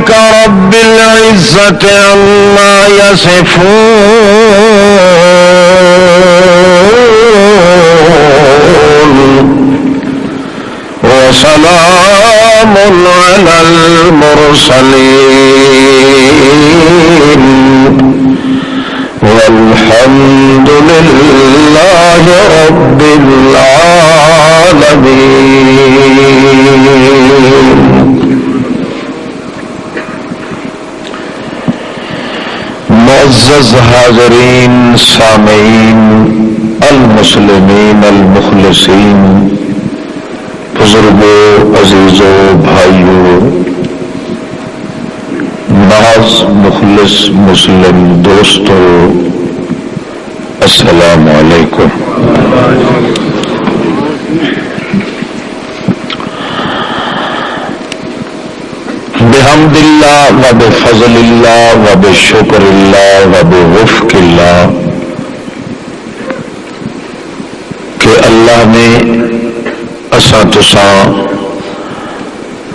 ربك رب العزة عما يصفون وسلام على المرسلين والحمد لله رب العالمين. معزز حاضرین سامعین المسلمین المخلصین، بزرگوں عزیزوں بھائیوں، ناز مخلص مسلم دوستوں، السلام علیکم. بحمد اللہ و بفضل اللہ و بشکر اللہ و بوفق اللہ کہ اللہ نے اساں تساں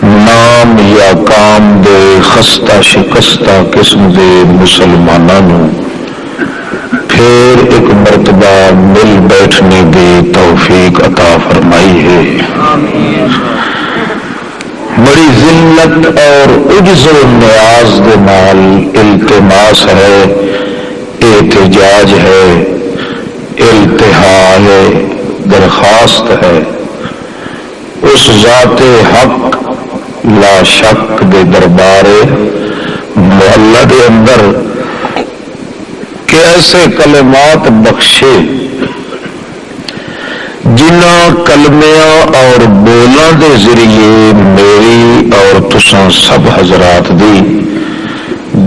نام یا کام دے خستہ شکستہ قسم دے مسلمانوں پھر ایک مرتبہ مل بیٹھنے دی توفیق عطا فرمائی ہے. بڑی ذلت اور عجز و نیاز دے نال التماس ہے، احتجاج ہے، التہا ہے، درخواست ہے اس ذات حق لا شک دے دربار معلا دے اندر کہ ایسے کلمات بخشے جنہ کلمیاں اور بولاں دے ذریعے میری اور تساں سب حضرات دی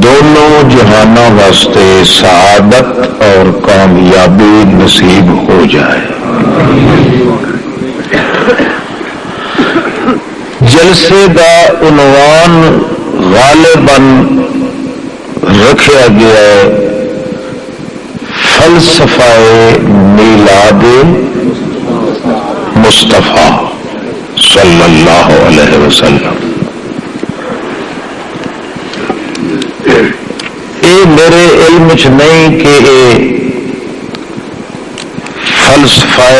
دونوں جہانوں واسطے سعادت اور کامیابی نصیب ہو جائے. جلسے دا عنوان غالباً رکھا گیا ہے فلسفہ میلاد مصطفیٰ صلی اللہ علیہ وسلم. یہ میرے علم چ نہیں کہ فلسفہ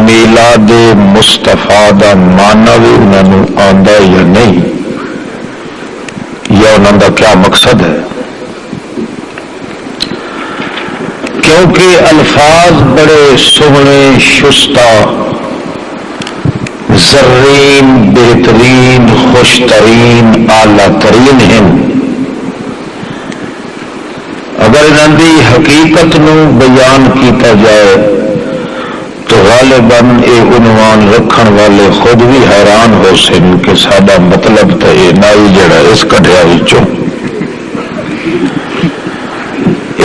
میلاد مصطفیٰ دا معنی بھی انہوں آندا یا نہیں، یا انہوں دا کیا مقصد ہے، کیونکہ الفاظ بڑے سونے شستہ زرین بہترین خوش ترین اعلیٰ ترین ہیں. اگر انہوں کی حقیقت نو بیان کیتا جائے تو غالباً یہ عنوان رکھن والے خود بھی حیران ہو سن کہ سارا مطلب تو یہ نائی جڑا اس کٹیا وچوں.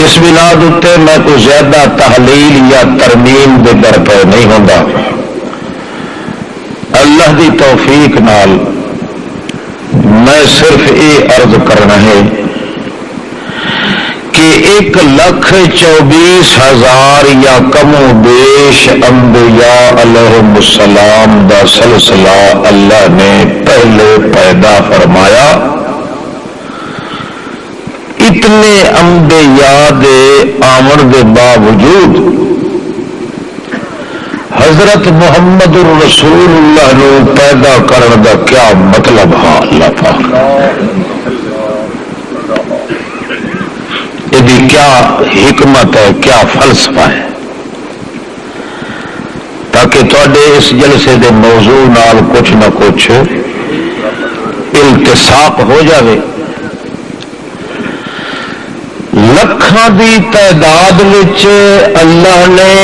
اس بنا اتنے میں کوئی زیادہ تحلیل یا ترمیم دے در پہ نہیں ہوتا. اللہ دی توفیق نال میں صرف یہ عرض کرنا ہے کہ 1,24,000 یا کم و بیش انبیاء علیہم السلام دا سلسلہ اللہ نے پہلے پیدا فرمایا. اتنے انبیاء دے آمن دے باوجود حضرت محمد رسول اللہ نو پیدا کرنے دا کیا مطلب ہے؟ اللہ پاک یہ کیا حکمت ہے، کیا فلسفہ ہے، تاکہ تھوڑے اس جلسے دے موضوع نال کچھ نہ کچھ التصاق ہو جاوے. لکھاں دی تعداد وچ اللہ نے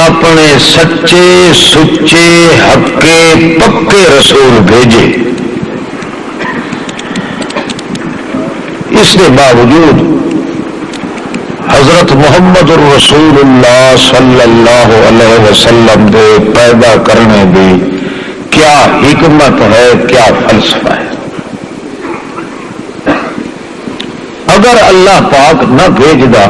اپنے سچے سچے حقے پکے رسول بھیجے. اس کے باوجود حضرت محمد رسول اللہ صلی اللہ علیہ وسلم دے پیدا کرنے دی کیا حکمت ہے، کیا فلسفہ ہے. اگر اللہ پاک نہ بھیجدا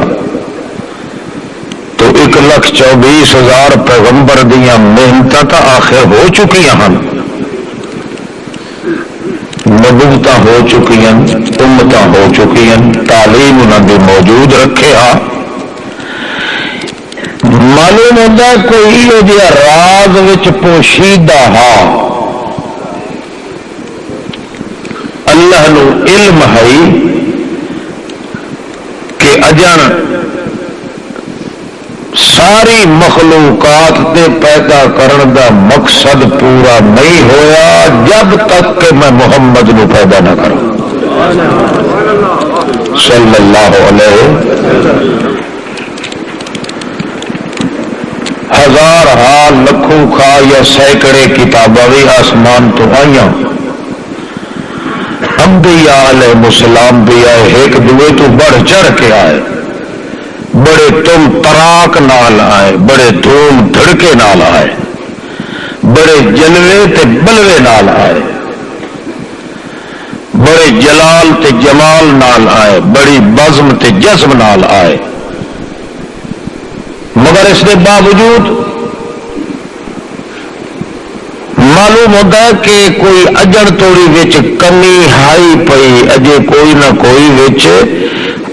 تو 1,24,000 پیغمبر دیاں محنت تو آخر ہو چکی ہیں. نبوت ہو چکی ہیں، امت ہو چکی ہیں، تعلیم انہوں نے موجود رکھے ہاں۔ معلوم ہوتا کوئی یہ جہاں راز وچ پوشیدہ ہا اللہ نو علم ہے کہ اجن ساری مخلوقات دے پیدا کرن دا مقصد پورا نہیں ہویا جب تک کہ میں محمد نو پیدا نہ کروں صلی اللہ علیہ وسلم۔ ہزار لکھوں کھا یا سینکڑے کتاباں بھی آسمان تو آئیاں، انبیاء علیہ السلام بھی آئے، ایک دوے تو بڑھ چڑھ کے آئے، بڑے تم تراک نال آئے، بڑے دھوم دھڑکے نال آئے، بڑے جلوے تے بلوے نال آئے، بڑے جلال تے جمال نال آئے، بڑی بزم تے جزم نال آئے، مگر اس کے باوجود معلوم ہوتا ہے کہ کوئی اجڑ توڑی وچ کمی ہائی پئی، اجے کوئی نہ کوئی وچ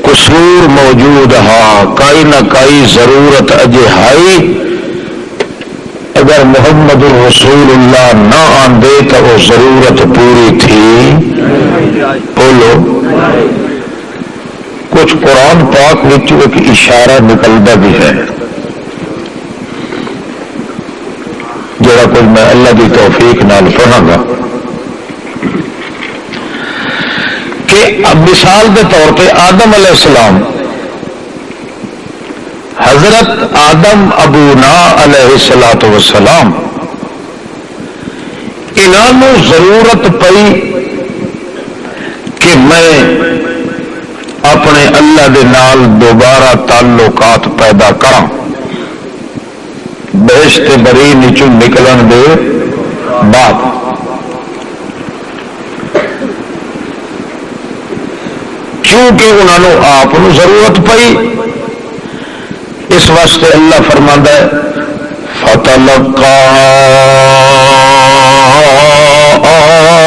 قصور موجود ہاں، کئی نہ کئی ضرورت اجے ہائی۔ اگر محمد رسول اللہ نہ آندے تو وہ ضرورت پوری تھی؟ بولو۔ کچھ قرآن پاک وچ ایک اشارہ نکلتا بھی ہے جڑا کچھ میں اللہ کی توفیق نال پڑھاں گا کہ اب مثال کے طور پہ آدم علیہ السلام، حضرت آدم ابونا علیہ الصلوۃ والسلام، انہوں ضرورت پئی کہ میں اپنے اللہ دے نال دوبارہ تعلقات پیدا کراں، بہشت بری نیچوں نکلن دے بعد۔ کیونکہ انہوں نے آپ ضرورت پئی، اس واسطے اللہ فرماندا ہے فَتَلَقَّى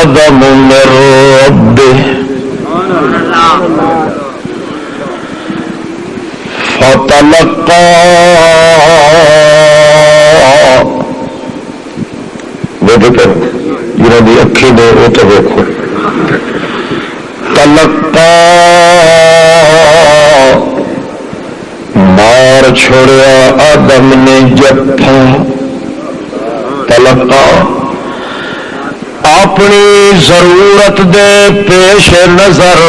آدَمُ مِن رَّبِّهِ فَتَلَقَّى جنہوں کی اکھی دے وہ تو دیکھو، تلقا مار چھوڑیا آدم نے جفا، تلقا اپنی ضرورت دے پیش نظر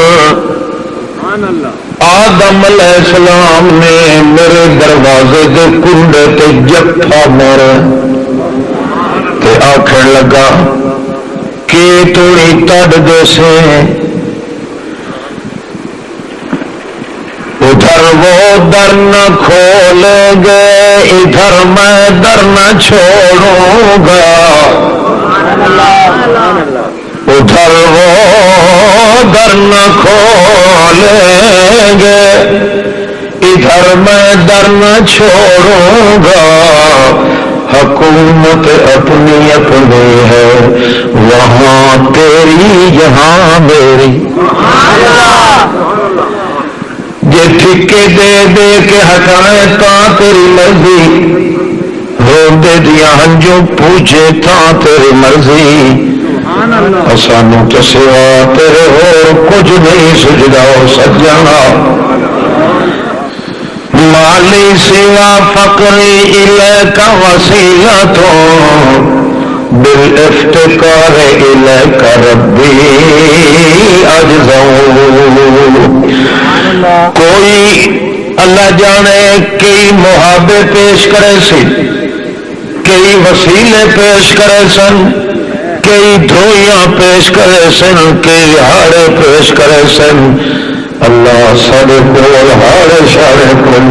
آدم علیہ السلام نے میرے دروازے دے کنڈے تے جفا مارا تے آکھن لگا کہ توڑی تڑ دے سے ادھر وہ در نہ کھولیں گے ادھر میں در نہ چھوڑوں گا، ادھر وہ در نہ کھولیں گے ادھر میں در نہ چھوڑوں گا، حکومت اپنی اپنی ہے وہاں تیری یہاں میری، یہ ٹھکے دے دے کے ہٹائے تا تیری مرضی، روندے دیا ہنجوں پوچھے تا تیری مرضی، سانو تو سوا تیرے اور کچھ نہیں سجدہ سجنا، مالی سوا فقری الیک وسیلۃ بالافتقار الیک ربی اجزا، کوئی اللہ جانے کئی محابے پیش کرے سی، کئی وسیلے پیش کرے سن، کئی دھوئیاں پیش کرے سن، کئی ہاڑے پیش کرے سن، اللہ سارے کول ہاڑے شاڑے کول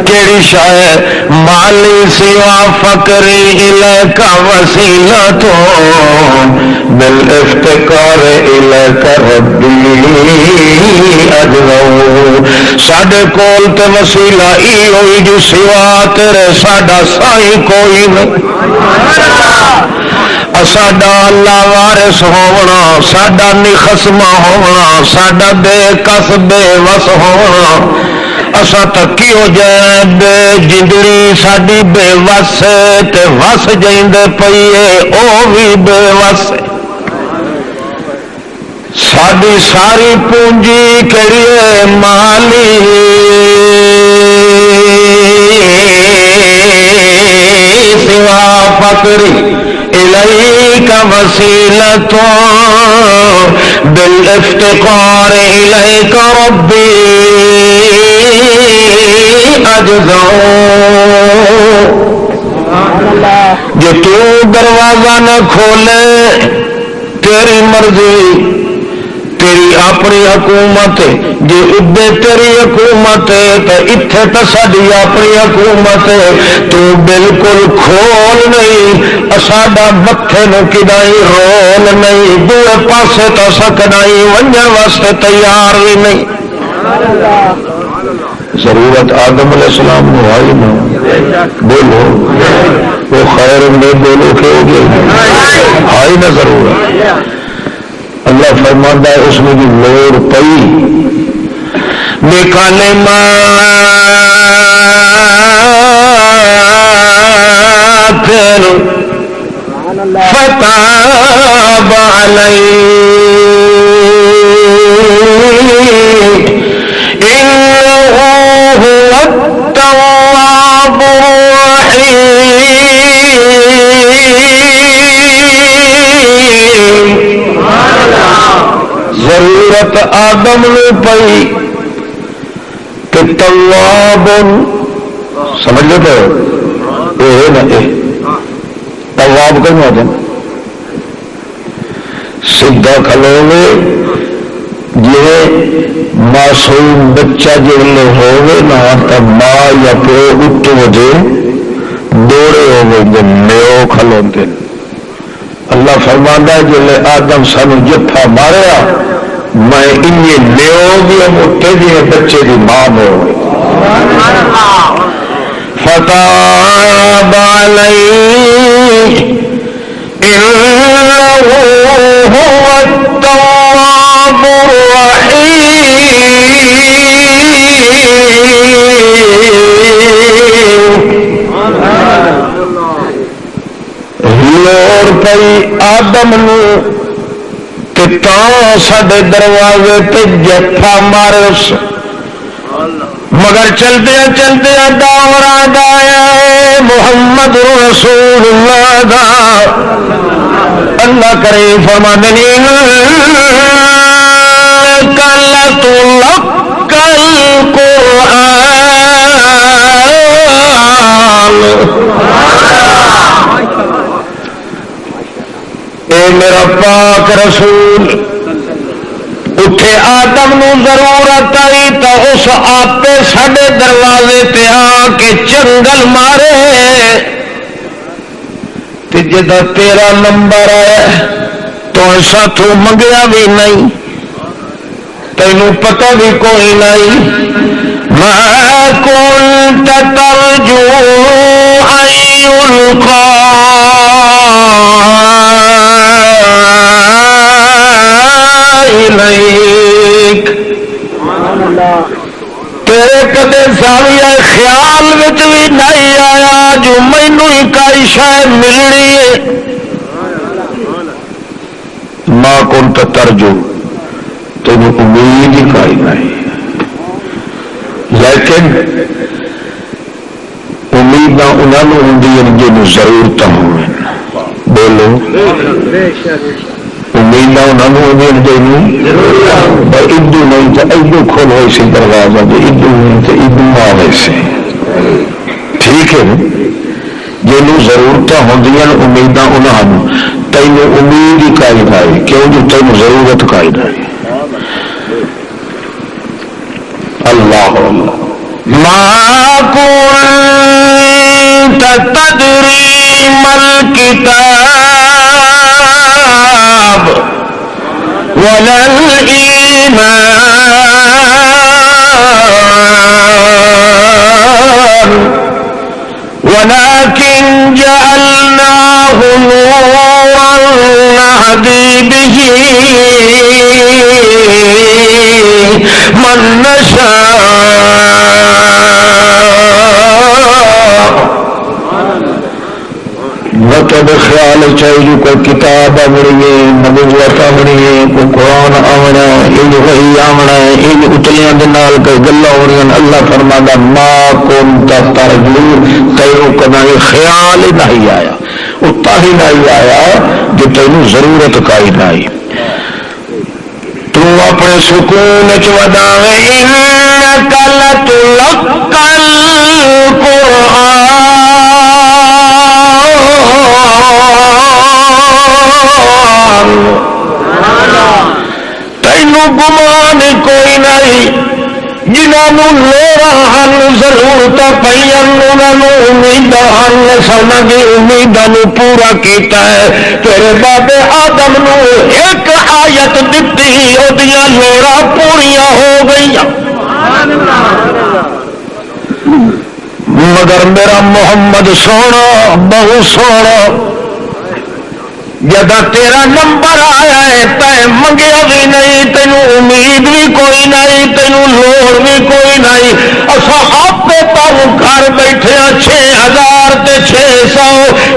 کیڑی شاید مالی سوا فقری الیک وسیلۃ بالافتقار الیک ربی اجزا، ساڈے کول تے وسیلہ ای ہوئی جو سوا تیرے ساڈا سائی کوئی نہیں، ساڈا اللہ وارث ہونا، ساڈا نخسما ہونا، ساڈا بے کس بے وس ہونا، اسا تکی ہو جائے بے جندڑی ساڈی بے وس تے وس جیندے پئیے او بھی بے وس، ساڈی ساری پونجی کیڑی ہے مالی سوا فقری الیک وسیلۃ بالافتقار الیک ربی اجزاء، جو تو دروازہ نہ کھولے تیری مرضی تیری اپنی حکومت، جی ادے تیری حکومت تو اتنے تو ساری اپنی حکومت، تو بالکل کھول نہیں، ساڈا متھے نو کدائی رول نہیں، دوے پاسے تو سکڑائی ونجن واسطے تیار بھی نہیں۔ ضرورت آدم علیہ السلام نے آئی نا، بولو وہ خیر میں بولو کہ ہو گئی آئی نا ضرورت۔ اللہ فرماتا ہے اس میں بھی لوڑ پئی نکالے ماتر فتاب علیہ انہ هو التواب الرحیم۔ ضرورت آدم نے پئی کہ تواب سمجھ لیتے ہو یہ نا تواب کہیں آدم سیدھا کھلو گے جی معصوم بچہ جلے ہوگے نا تو ماں یا پیو اٹھ وجے دوڑے ہو گئے جن نیو کھلو دن۔ اللہ فرماتا ہے جلے آدم سانو جتھا ماریا میں انہیں نیو دیا مٹے دیے بچے دی ماں میں ہوئے فتاب علیہ انہ هو التواب الرحیم۔ لوڑ پئی آدم نو سڈے دروازے تے جفا مارس، مگر چلتے چلتے دور آیا محمد رسول اللہ دا۔ اللہ کریم فرماتے ہیں کل تلقى القرآن، اے میرا پاک رسول اٹھے آدم نو ضرورت آئی تو اس آپ ساڈے دروازے تے آ کے چنگل مارے، تے جدا تیرا نمبر آیا تو ایسا تو منگیا بھی نہیں، تینوں پتہ بھی کوئی نہیں۔ ما كنت ترجو أن يلقى إليك، تیرے کدے زاویہ خیال وچ بھی نہیں آیا جو مینوں ہی کئی شے ملنی ہے۔ ما كنت ترجو تینوں امید ہی کئی نہیں، لیکن امیداں انہوں ہوں جن ضرورت ہو، بولو امیداں انہوں ہوں جن ادو نہیں تو ادو کھول ہوئی سی دروازہ، جو ادو نہیں تو ادو آ گئی سی، ٹھیک ہے جنوں ضرورت ہوں امیداں انہوں، تینوں امید ہی کائی نائی، کیوں جو تینوں ضرورت کائی نائی۔ اللہ ما كنت تدري ما الكتاب ولا الإيمان ولكن جعلناه نورا حبيبه من نشاء وقت خیال چاہیے کوئی کتاب آنی ہے نبوت آنی ہے کوئی قرآن آنا ان وہی آنا ان اتلیاں دنال کوئی گلا ہو رہی ہیں اللہ فرمانا ما کنت ترجو تینوں کنا خیال ہی نہیں آیا اتا ہی نہیں آیا جو تینوں ضرورت کا ہی نہیں تو اپنے سکون چوداوے انک لتلقى القرآن تینوں گمان کوئی نہیں جنہوں لوڑا ہن ضرورت پئی انہوں امیداں سنا کی امیداں پورا کیتا ہے تیرے بابے آدم نو ایک آیت دتی اودیاں لوڑا پوریاں ہو گئی مگر میرا محمد سونا بہت سونا جدا تیرا نمبر آیا ہے تے منگیا بھی نہیں تینوں امید بھی کوئی نہیں تینوں لوڑ بھی کوئی نہیں اصا آپ تم گھر بیٹھے 6000 تے 600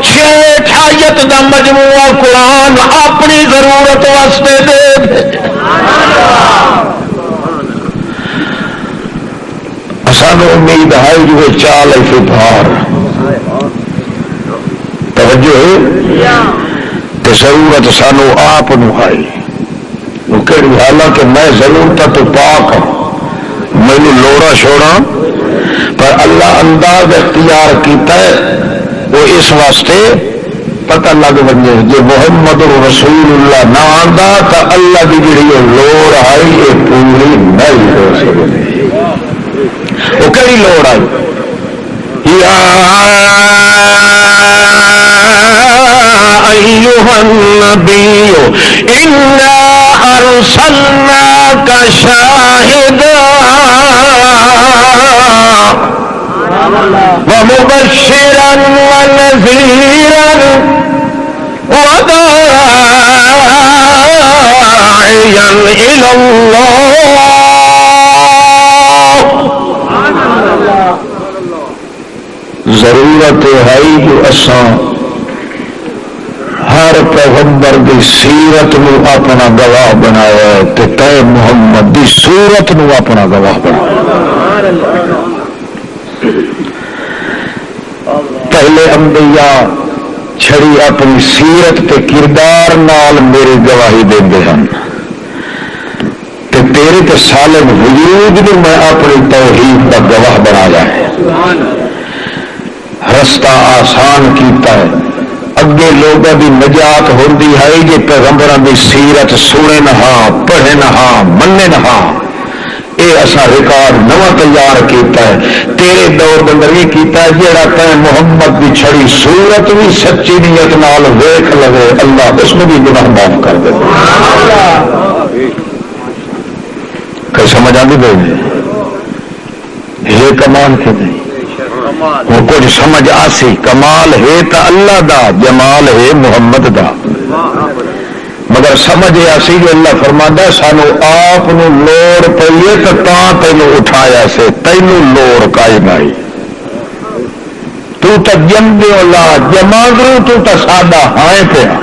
6 دا مجموعہ قرآن اپنی ضرورت واسطے دے سانو امید ہے جو چال ایسے بھار توجہ ہے تو ضرورت سانو آپ آئی حالانکہ میں ضرورت تو پاک ہوں مینو لوڑا چھوڑا پر اللہ انداز اختیار کیتا ہے وہ اس واسطے پتہ لگ بنے جی محمد رسول اللہ نہ آتا تو اللہ کی جڑی لوڑ آئی یہ پوری نہیں ہو سکتی وہ کہڑی لوڑ آئی أيها النبي إنا أرسلناك شاهدا ومبشرا ونذيرا وداعيا إلى الله ضرورت ہے جو اساں ہر پیغمبر دی سیرت نو اپنا گواہ بنایا ہے تے تے محمد دی صورت نو اپنا گواہ بنایا پہلے انبیاء چھڑی اپنی سیرت تے کردار نال میری گواہی دیندے ہیں تے تیرے تے سالم وجود نو میں اپنی توحید دا گواہ بنایا ہے رستہ آسان کیتا ہے اگے لوگوں کی نجات ہوتی ہے جی پیغمبروں کی سیرت سنے نہ پڑھے نہ منے نہ یہ اصا ریکارڈ نواں تیار کیتا ہے تیرے دور اندر یہ کیتا ہے جہاں تے محمد کی چھڑی صورت بھی سچی نیت نال ویکھ لوے اللہ اس میں بھی گناہ معاف کر دے کہ سمجھ آتی پی یہ کمان کے نہیں وہ کچھ سمجھ آسی کمال ہے تو اللہ دا جمال ہے محمد دا مگر سمجھ آسی جو اللہ فرماتا سانو آپ لوڑ پئیے تو تینوں اٹھایا سے تینوں لوڑ قائم آئی تو جمدے لا جماگرو تو ساڈا ہائے پیا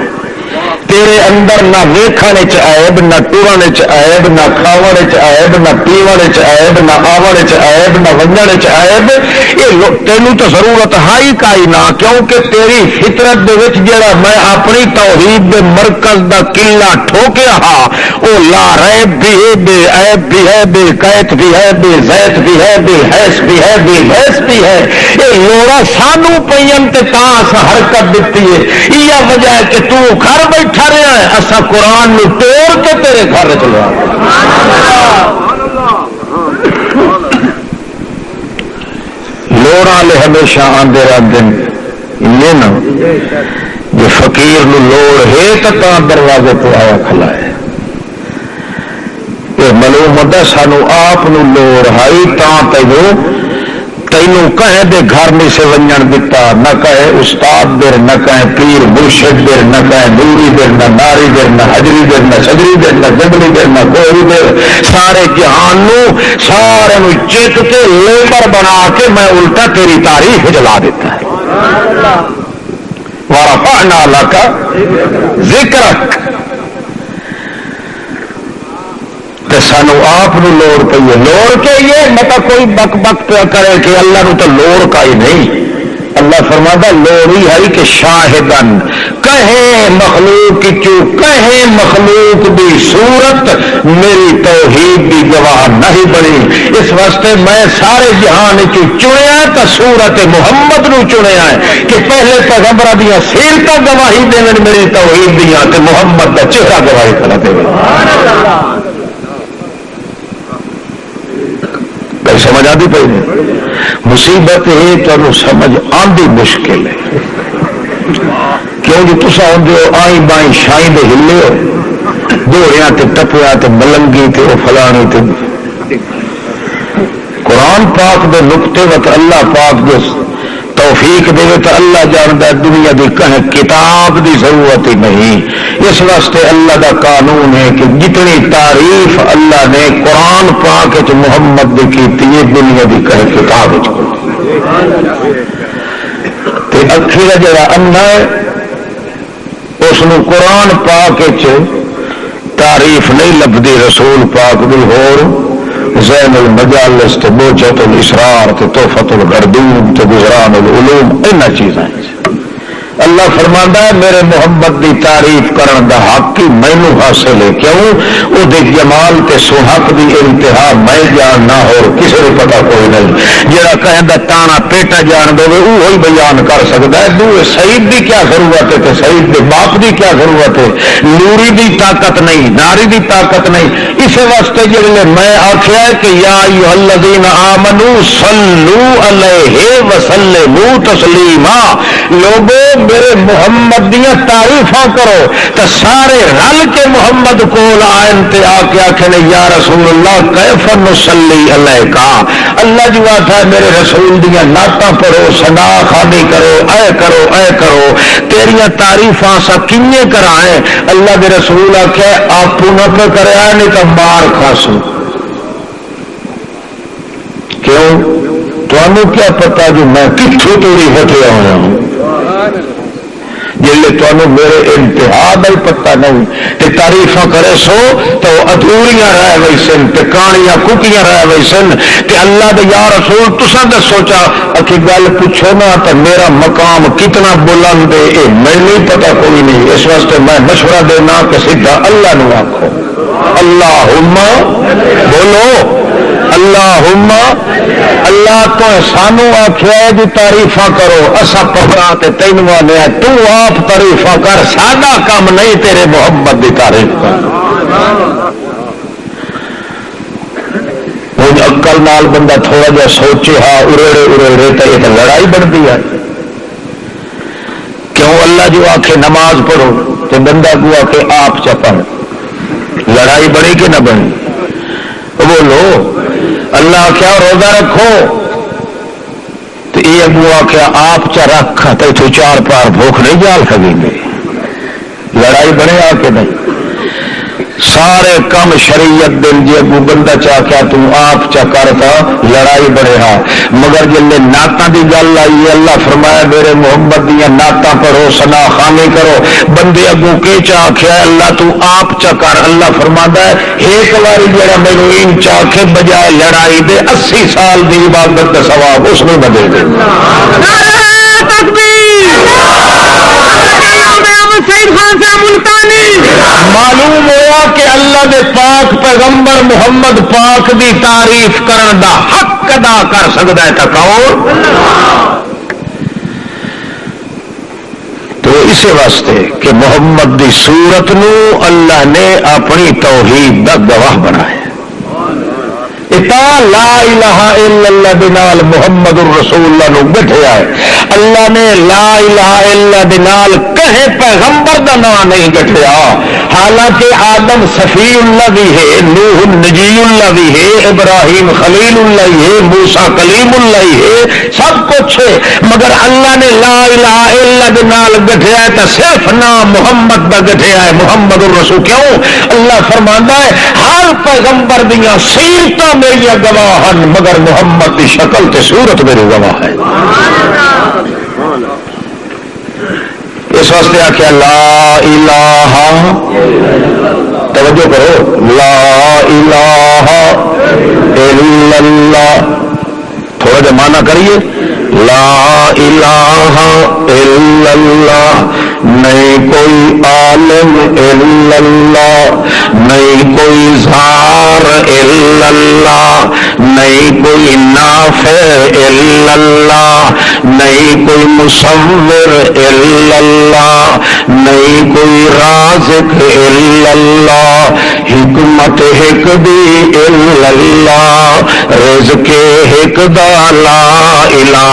تیرے اندر نہ ویکھنے چ عیب نہ ٹرنے چ عیب نہ کھاونے چ عیب نہ پیونے چ عیب نہ آونے چ عیب نہ ونجنے چ عیب یہ تینوں تو ضرورت ہائی کائی نہ کیونکہ تیری فطرت دے وچ جڑا میں اپنی توحید دے مرکز دا قلعہ ٹھوکیا ہا او لا ریب بھی ہے بے عیب بھی ہے بے قیت بھی ہے بے زیت بھی ہے بے حیث بھی ہے بے بھیس بھی ہے یہ لوڑا سانو پئین تے تاں حرکت دتی ہے یہ وجہ ہے کہ تو گھر بیٹھا رہا ہے اصا قرآن نو توڑ کے تیرے گھر چلو لوڑ والے ہمیشہ آدھے رہتے ہیں یہ نہ جو فقیر نو لوڑ ہے تو دروازے پہ آیا کھلا ہے یہ معلوم ہوتا سانو آپ لوڑ آئی تینوں تینوں کہیں دے گھر نہیں سے ونجن دیتا، نہ کہے استاد در، نہ کہے پیر مرشد در، نہ کہے نوری در، نہ ناری در، نہ حجری در، نہ شجری در، نہ جنگلی در، نہ کوئی در، سارے جہان نو سارے نو چیت کے لیبر بنا کے میں الٹا تیری تاریخ جلا دیتا ہے۔ ورفعنا لک ذکرک، سانو آپ لوڑ پی ہے، لوڑ کے یہ مطلب کوئی بک بک پہ کرے کہ اللہ نو تو لوڑ کا ہی نہیں۔ اللہ فرماتا لوڑ ہی ہے کہ شاہدن کہیں مخلوق چو کہیں مخلوق دی صورت میری توحید دی گواہ نہیں بنی، اس واسطے میں سارے جہان چو چنیا تو صورت محمد نو چنیا ہے کہ پہلے پیغمبر دیا سیرتاں گواہی دین میری توحید دیا تے محمد دا چہرہ گواہی کرا دے۔ سمجھ آتی پی مصیبت ہے تو سمجھ آندی مشکل ہے، کیوں جی تسا آدھے ہو آئی بائیں شائی دے ہلے ہو، دوڑیا تے ٹپیا تے ملنگی تے او فلانی تے قرآن پاک دے نقطے وقت اللہ پاک دے توفیق دے تو اللہ جانتا دنیا دی کہیں کتاب دی ضرورت ہی نہیں۔ اس واسطے اللہ دا قانون ہے کہ جتنی تعریف اللہ نے قرآن پاک وچ محمد دی کیتی ہے دنیا دی کہیں کتاب وچ تے اکھی دا جڑا انا ہے اس نو قرآن پاک وچ تعریف نہیں لبدی، رسول پاک دی ہور زین المجالس تے بوجھت الاسرار تے تحفۃ الغردون تے گزران العلوم انہاں چیزاں اللہ فرماندا ہے میرے محمد دی تعریف کرن دا حق ہی مینوں حاصل ہے، کیوں او دے جمال تے سحق دی انتہا میں جاننا اور کسی کو پتہ کوئی نہیں، جڑا کہندا تانا پیٹا جان دے وہی بیان کر سکدا ہے۔ دو سعید دی کیا ضرورت ہے تے سعید دے باپ دی کیا ضرورت ہے، نوری دی طاقت نہیں، ناری دی طاقت نہیں۔ اس واسطے جڑے میں آکھیا ہے کہ یا ایھا الذین آمنو صلو علیہ وسلموا تسلیما، لوگوں میرے محمد دیا تعریفاں کرو تو سارے رل کے محمد کول آئن تے آ کے آخر یا رسول اللہ کیف نصلی علیکا، اللہ جو آتا ہے میرے رسول دیا نعتاں پڑھو، ثنا خوانی کرو، اے کرو اے کرو، تیریاں تعریفاں سا کنے کرائیں۔ اللہ کے رسول آخیا آپ نہ پہ کرے نہیں تو مار کھاسو، کیوں تمہیں کیا پتا جو میں کتوں توڑی ہٹیا ہوا ہوں، جلے تمہیں میرے انتہا کا ہی پتا نہیں کہ تعریفاں کرے سو تو ادھوریاں رہ گئی سن تے کہانیاں ککیاں رہ گئی سن کہ اللہ دے یا رسول تساں دے سوچا کہ گل پوچھو نا تو میرا مقام کتنا بلند ہے یہ میں نہیں پتا کوئی نہیں، اس واسطے میں مشورہ دینا کہ سیدھا اللہ نو آکھو اللہم بولو اللہم، اللہ تو سانو آخیا جی تعریفاں کرو اسا پکڑا تے تینوں آنے تو آپ تعریفاں کر، ساڈا کام نہیں تیرے محمد دی تعریف کر۔ ہوں عقل نال بندہ تھوڑا جا سوچے ہاں اریڑے اریڑے تو یہ لڑائی بنتی ہے، کیوں اللہ جو آخے نماز پڑھو تو بندہ کو آخے آپ چا پڑھ، لڑائی بڑی کہ نہ بنی؟ بولو اللہ آخیا روزہ رکھو تو یہ اگو آخیا آپ چا رکھ تو چار پار بھوک نہیں جال کھگیں گے، لڑائی بنے آ کے نہیں، سارے کم شریعت دل جی اگو بندہ چاہ کیا تو آپ چا کرتا لڑائی بڑے ہاں، مگر جلے نعتاں دی گل آئی اللہ فرمایا میرے محمد دیا نعتاں پڑھو ثنا خوانی کرو، بندے اگو کے چاہ کیا اللہ تو آپ چا کر، اللہ فرماتا ہے ایک باری جڑا میرے ان چاہ کے بجائے لڑائی دے 80 سال دی عبادت کا ثواب اس میں بدل دے۔ معلوم ہوا کہ اللہ دے پاک پیغمبر محمد پاک دی تعریف کرن دا حق ادا کر سکتا ہے تکور، تو اسی واسطے کہ محمد دی صورت نو اللہ نے اپنی توحید دا گواہ بنایا، لا الہ الا اللہ دے نال محمد الرسول اللہ نو گٹھیا ہے. اللہ نے لا الہ الا دے نال کہے پیغمبر دا نام نہیں گٹھیا. حالانکہ آدم صفی اللہ بھی ہے، نوح نجی اللہ بھی ہے، ابراہیم خلیل اللہ ہے، موسیٰ کلیم اللہ ہے، سب کچھ ہے، مگر اللہ نے لا الہ الا دے نال گٹھیا ہے تو صرف نام محمد دا گٹھیا ہے، محمد الرسول. کیوں؟ اللہ فرماندا ہے ہر پیغمبر دیاں سیرتاں میری گواہ ہیں مگر محمد کی شکل تے صورت میری گواہ ہے. اس واسطے آخیا لا الہ، توجہ کرو، لا الہ الا اللہ. تھوڑا جا معنی کریے، لا الہ الا اللہ، نہیں کوئی عالم الا اللہ، نہیں کوئی زار الا اللہ، نہیں کوئی نافع الا اللہ، نہیں کوئی مصور الا اللہ، نہیں کوئی رازق الا اللہ، حکمت ایک دی الا اللہ، رزق ایک دا لا الہ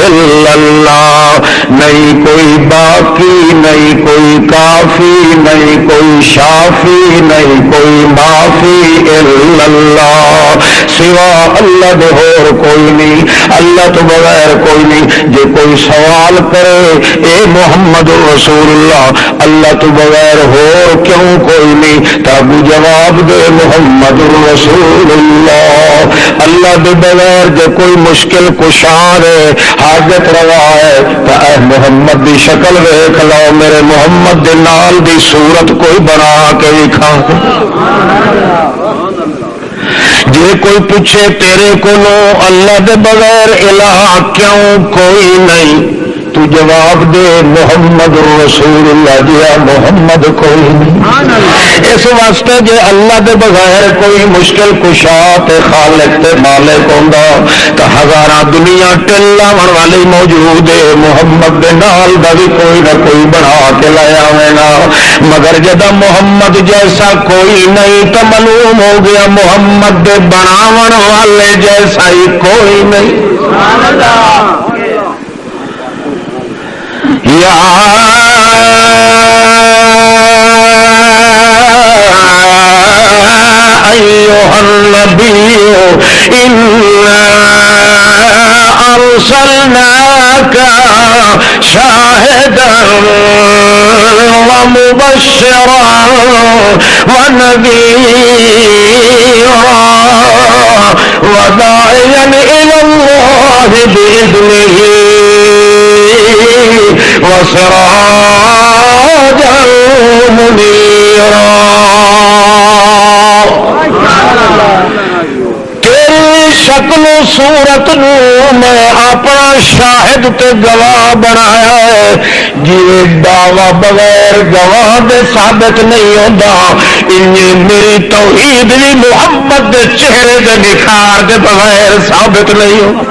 الا اللہ. نہیں کوئی باقی، نہیں کوئی کافی، نہیں کوئی شافی، نہیں کوئی معافی الا اللہ. سوا اللہ دے اور کوئی نہیں، اللہ تو بغیر کوئی نہیں. جو کوئی سوال کرے اے محمد رسول اللہ، اللہ تو بغیر ہو کیوں کوئی نہیں، تب جواب دے محمد رسول اللہ. اللہ دے بغیر جو کوئی مشکل کشار ہے، حاجت روا ہے، تو اے محمد دی شکل ویکھ لو، میرے محمد دے نال دی صورت کوئی بنا کے دکھا. جے کوئی پوچھے تیرے کولو اللہ دے بغیر الہ کیوں کوئی نہیں، تو جواب دے محمد رسول اللہ جی محمد کوئی نہیں. اس واسطے جے اللہ دے بغیر کوئی مشکل کشا تے خالق تے مالک ہوندا تو ہزاراں دنیا ٹل لاون والی موجود ہے، محمد دے نال دا بھی کوئی نہ کوئی بنا کے لے آوے نا. مگر جدا محمد جیسا کوئی نہیں تو معلوم ہو گیا محمد دے بناون والے جیسا ہی کوئی نہیں. یا ایھا النبی انا ارسلناک شاہدا ومبشرا ونذیرا وداعیا الی اللہ بإذنہ وسراجا منیرا. تیری شکل و صورت نو میں اپنا شاہد تے گواہ بنایا ہے. جی دعوی بغیر گواہ دے ثابت نہیں ہوتا، میری توحید بھی محمد دے چہرے دے نکھار دے بغیر ثابت نہیں ہوتا.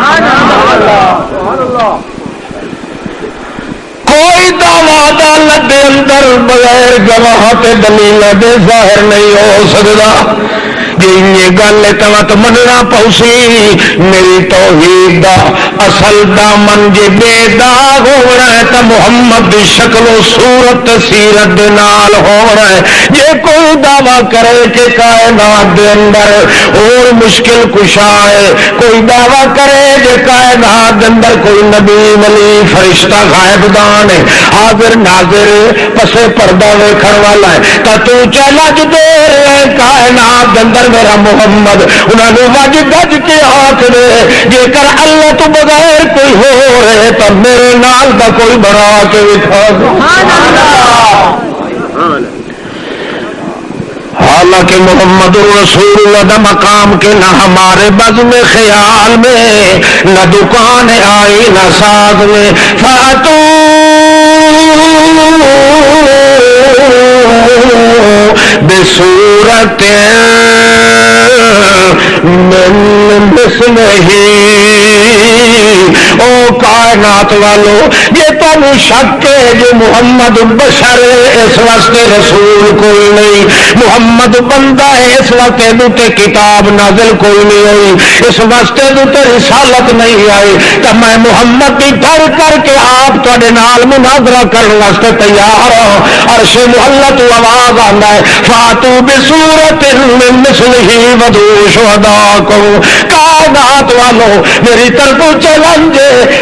کوئی دعوی عدالت دے اندر بغیر گواہ تے دلیل دے ظاہر نہیں ہو سکتا. یہ گل تو مننا پوسی میری توحید دا اصل دامن جے بے داغ ہونا ہے تو محمد دی شکل و صورت سیرت دے نال ہونا ہے. جے کوئی دعویٰ کرے کہ کائنات دے اندر اور مشکل کشا ہے، کوئی دعویٰ کرے کہ کائنات دے اندر کوئی نبی ولی فرشتہ غائب دان ہے، حاضر ناظر پسے پردہ ویکھن والا ہے، تو چلا جدے کائنات دے اندر میرا محمد انہوں نے وج گج کے آنکھ دے جے کر اللہ تو بغیر کوئی ہو رہے تو میرے نال کا کوئی بنا کے دکھا. حالانکہ محمد رسول اللہ دا مقام کے نہ ہمارے بزم خیال میں، نہ دکان آئی نہ ساز میں. فاتو بصورت من مثلہ، او کائنات والو یہ تمہیں شک ہے جو محمد بشر اس واسطے رسول کوئی نہیں، محمد بندہ ہے اس واسطے دوتے کتاب نازل کوئی نہیں ہوئی، اس واسطے دوتے رسالت نہیں آئی، تو میں محمد کی پڑھ کر کے آپ تھوڑے نال مناظرہ کرنے واسطے تیار ہوں۔ عرش محلہ تو آواز آتا ہے فاتو بصورت من مثلہ ودعوا شہداءکم، کائنات والو میری طرف چیلنج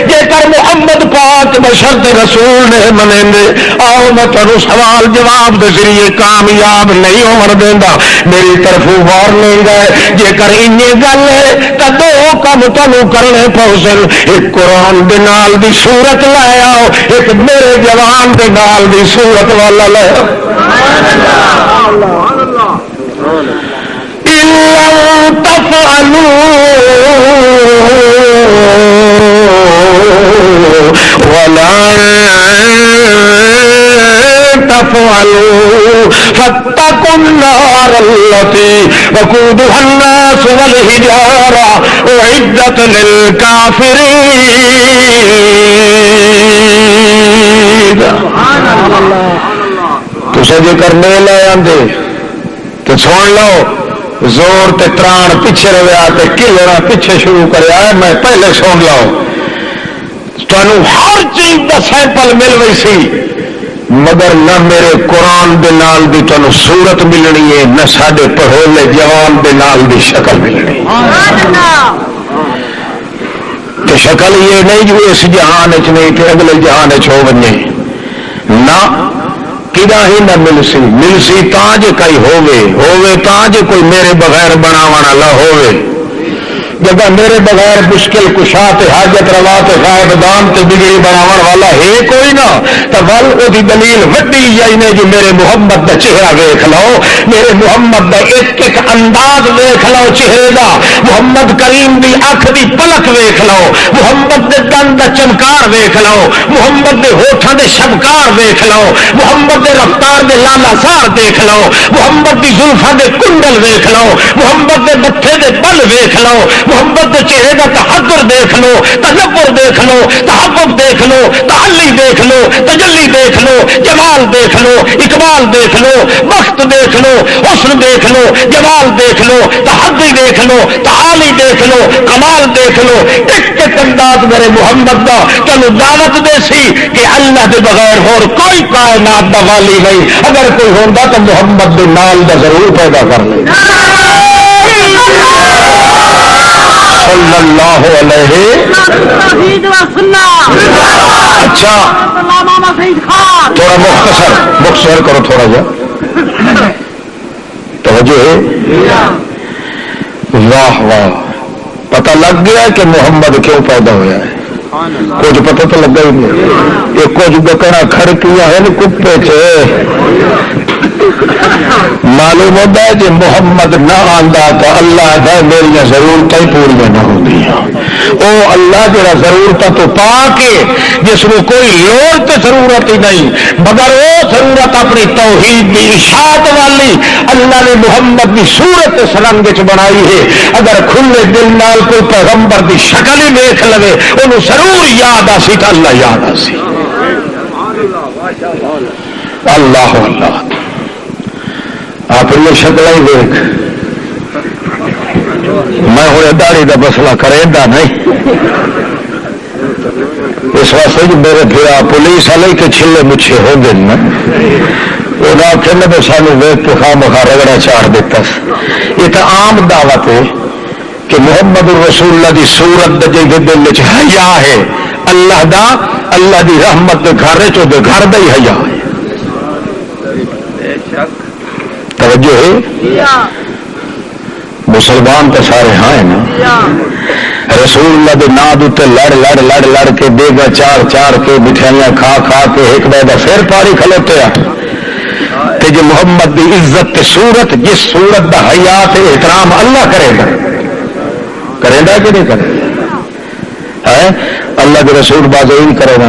جے کر محمد پاک بشرط رسول نے منے دے آؤ میں تمہیں سوال جواب دے ذریعے کامیاب نہیں ہون دیندا، میری طرف وارننگ ہے جے کر انہی گل ہے تو دو کم تمہیں کرنے پوسن، ایک قرآن دے نال دی صورت لے آؤ، ایک میرے جوان دے نال دی صورت والا لے آؤ۔ تفعلوا فاتقوا النار التي وقودها الناس والحجارة أعدت للكافرين۔ تو جے کرنے لے آندے تو سن لو زور تے تران پیچھے رہا تے کھلنا پیچھے شروع کریا ہے، میں پہلے سن لو تمہیں ہر چیز کا سیمپل مل گئی سی، مگر نہ میرے قرآن دے نال دی تمہیں صورت ملنی ہے، نہ ساڈے پڑھولے جوان دے نال دی شکل ملنی۔ تو شکل یہ نہیں جو اس جہان چ نہیں تے اگلے جہان چ ہو بنے، نہ کدا ہی نہ ملسی، ملسی تاں جے کئی ہووے تاں جے کوئی میرے بغیر بناونا نہ ہووے، جب میرے بغیر مشکل کشا تے حاجت روا تے غائب دان تے بگڑی بناون والا ہے کوئی نہ، تو ول وہی دلیل وڈی جائی نے جو میرے محمد دا چہرہ ویکھ لو، میرے محمد دا ایک ایک انداز ویکھ لو چہرے دا، محمد کریم دی اکھ دی پلک ویکھ لو، محمد دے دند دا چمکار ویکھ لو، محمد دے ہوٹھاں دے شبکار ویکھ لو، محمد دے رفتار دے لالا سار دیکھ لو، محمد دی زلفاں دے کنڈل ویکھ لو، محمد دے متھے دے بل ویکھ لو، محمد کے چہرے کا تحضر دیکھ لو، تدبر دیکھ لو، تحفظ دیکھ لو، تعلی دیکھ لو، تجلی دیکھ لو، جمال دیکھ لو، اقبال دیکھ لو، وقت دیکھ لو، حسن دیکھ لو، جمال دیکھ لو، تحدی دیکھ لو، تعالی دیکھ لو، کمال دیکھ لو، ایک ایک انداز میرے محمد کا تینوں دعوت دے سی کہ اللہ کے بغیر اور کوئی کائنات دا والی نہیں، اگر کوئی ہوتا تو محمد کے نال دا ضرور پیدا کر لے صلی اللہ علیہ وسلم۔ اچھا تھوڑا مختصر کرو، تھوڑا جا توجہ ہے، واہ واہ، پتہ لگ گیا کہ محمد کیوں پیدا ہوا ہے، کچھ پتہ تو لگا ہی نہیں، یہ کچھ بکرا کھڑکیاں ہیں کتے چ معلوم ہوتا ہے کہ محمد نہ آندا تو اللہ دا میری ضرورتیں پوریاں نہ ہوندی، او اللہ جڑا ضرورتاں تو پا کے جس کو کوئی لوڑ تے ضرورت ہی نہیں، مگر وہ ضرورت اپنی توحید کی اشاعت والی اللہ نے محمد کی صورت سرنگ چ بنائی ہے، اگر کھلے دل نال کوئی پیغمبر کی شکل ہی دیکھ لے انہوں ضرور یاد آسی تو اللہ یاد آسی۔ اللہ اللہ اپنی شکل ہی دیکھ، میں ہوں داڑھی کا مسئلہ کرے نہیں، اس واسطے جو میرے پھر پولیس والے کے چھلے مچھے ہو گئے نا، وہ آخر تو سانو ویک کے خواہ مخواہ رگڑا چاڑ دیتا۔ یہ تو عام دعوت ہے کہ محمد رسول اللہ کی صورت جی دل حیا ہے، اللہ دا اللہ دی رحمت کے گھر چودے گھر دا ہی حیا ہے۔ توجہ ہے، مسلمان تو سارے ہاں ہیں نا، رسول اللہ دے نام اتنے لڑ لڑ لڑ لڑ کے دیگا چار چار کے مٹھائیاں کھا کھا کے ایک دا پھر پاری کھلوتے ہیں، تے جو محمد دی عزت تے صورت جس صورت دا حیات احترام اللہ کرے گا، کرے گا کہ نہیں کرے گا؟ اللہ کے رسول بازوین کرے گا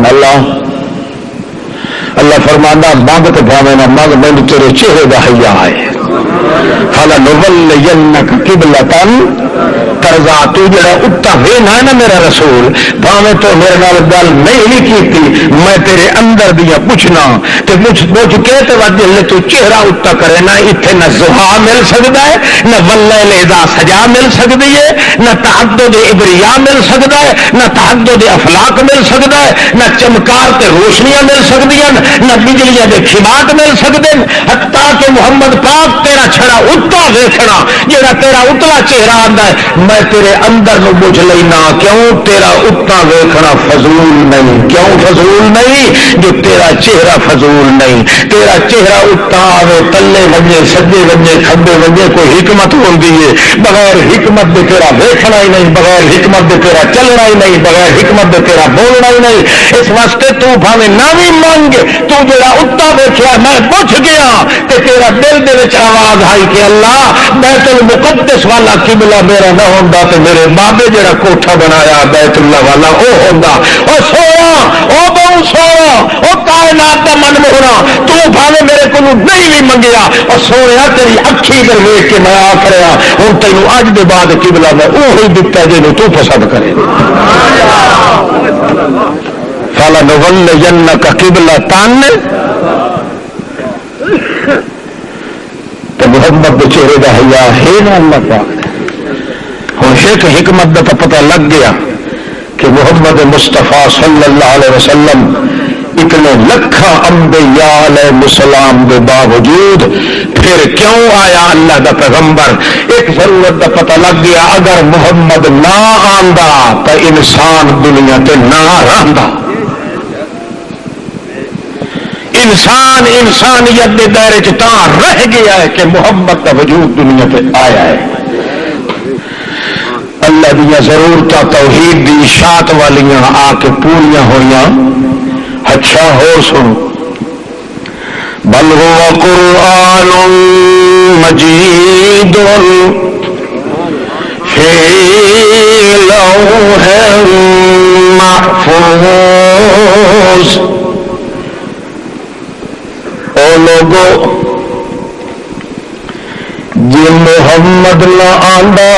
اللہ فرمانا مانگ تو بھاوے نہ مانگ میں تیرے چہرے کا حیا ہے، فَلَنُوَلِّيَنَّكَ قِبْلَةً ترضا، تو جڑا اٹھا وینا ہے نا میرا رسول، بھاویں تو میرے نال گل نہیں کی میں تیرے اندر دیا پوچھنا تے پوچھ کے تے وجہ تو چہرہ اتا کرے نہ اتنے نہ زہا مل سکتا ہے نہ واللیل اذا سجا مل سکتی ہے نہ تعدد ابریا مل سکتا ہے نہ تعدد افلاق مل سکتا ہے نہ چمکار تے روشنیاں مل سکتی ہیں نہ بجلیاں دے کھماٹ مل سکتے ہیں حتیٰ کہ محمد پاک تیرا چھڑا اتا ویکھنا جہاں تیرا اتلا چہرہ آتا ہے میں تیرے اندر نو بجھ لینا کیوں تیرا اتا ویکھنا فضول نہیں کیوں فضول نہیں جو تیرا چہرہ فضول نہیں تیرا چہرہ اتا آوے تلے وجے سجے وجے کھبے وجے کوئی حکمت ہوتی ہے بغیر حکمت دے تیرا ویکھنا ہی نہیں بغیر حکمت دے تیرا چلنا ہی نہیں بغیر حکمت دے تیرا بولنا ہی نہیں اس واسطے تو بھاویں نہ بھی منگ تو جڑا اتا ویکھیا میں پوچھ گیا تے تیرا دل دے وچ آواز آئی کہ اللہ بیت المقدس والا قبلہ میرا نہ ہوندا تے میرے بابے جڑا کوٹھا بنایا بیت اللہ والا او ہوندا او سونا او بہو سونا او کائنات دا من موہنا تو بھاویں میرے کو نہیں بھی منگیا اور سویا تیری اکھی در ویکھ کے میں آ کریا ہن تینوں اج دے بعد قبلہ میں اوہی دتا جے تو پسند کرے فَلَنُوَلِّيَنَّكَ قِبْلَةً تو محمد کے چہرے کا حیا ہے نا اللہ پاک ہوں ایک حکمت کا پتہ لگ گیا کہ محمد مصطفیٰ صلی اللہ علیہ وسلم اتنے لکھاں انبیاء علیہ السلام کے باوجود پھر کیوں آیا اللہ کا پیغمبر ایک ضرورت کا پتہ لگ گیا اگر محمد نہ آندا تو انسان دنیا تے نہ رہندا انسان انسانیت کے دائرے چ رہ گیا ہے کہ محمد کا وجود دنیا پہ آیا ہے اللہ دیا ضرورت توحید دی اشاعت والیاں آ کے پوریاں ہوئیاں اچھا ہو سنو بل هو قرآن مجید فی لوح محفوظ لوگو جی محمد نہ آندا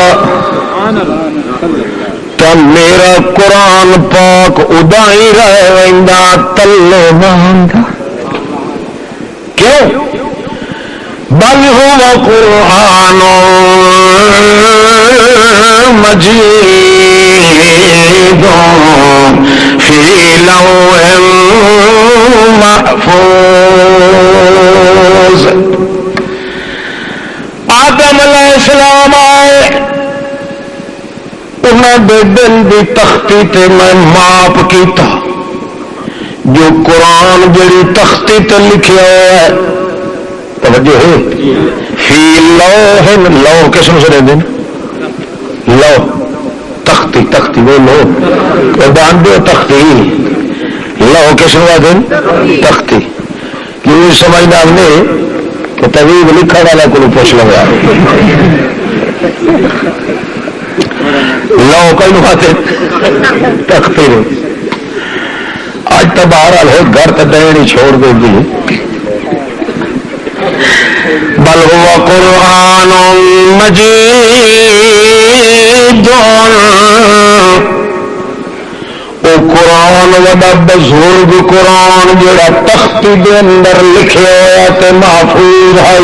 تو میرا قرآن پاک ادائی رہ ویندا تلے نہ آندا کیوں بل هو قرآن مجید فی لوح محفوظ آدم علیہ السلام آئے انہوں دے دل دی تختی تے میں ماپ کیتا جو قرآن جڑی تختی تے لکھیا ہے توجہ ہے فی لوح لوح کس میں سے دیں لوح تختی تختی وہ لوح قرآن دے تختی لوح کس میں دیں تختی کیوں سمجھنا ہم نے کہ طویل لکھا والا کو پوچھ لگا لو کئی نکاتے تختی نے آج تو باہر ہو گھر تو دہنی چھوڑ دیں گی بل هو قرآن مجید او قرآن وڈا بزرگ قرآن جڑا تختی دے اندر لکھے ہوا تے محفوظ ہے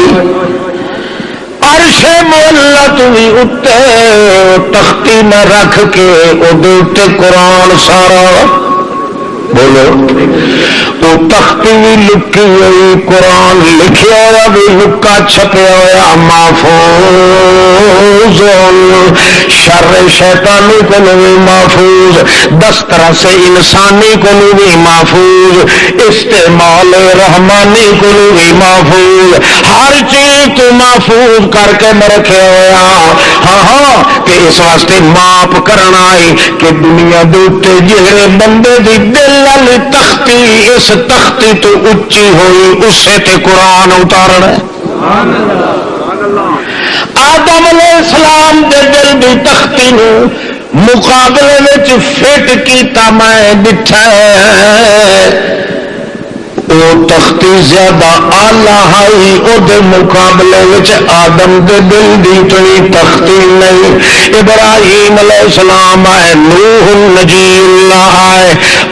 عرش مولت بھی اتے تختی نہ رکھ کے ادھر قرآن سارا بولو وہ تختی بھی لکی ہوئی قرآن لکھیا ہوا بھی لکا چھپیا ہوا محفوظ شر شیطانی کو بھی محفوظ دسترس سے انسانی کو بھی محفوظ استعمال رحمانی کو بھی محفوظ ہر چیز تو محفوظ کر کے میں رکھے ہوا ہاں ہاں کہ اس واسطے ماپ کرنا آئی کہ دنیا دوتے جہرے بندے دی دل والی تختی اس تختی تو اچھی ہوئی اسے تے قرآن اتارنا ہے آدم علیہ السلام دے دل دی تختی نو مقابلے میں فٹ کیتا میں ڈٹھا ہے وہ تختی زیادہ آلہ ہے او دے مقابلے وچ آدم دے دل دی کوئی تختی نہیں. ابراہیم علیہ السلام ہے، نوح نجی اللہ ہے،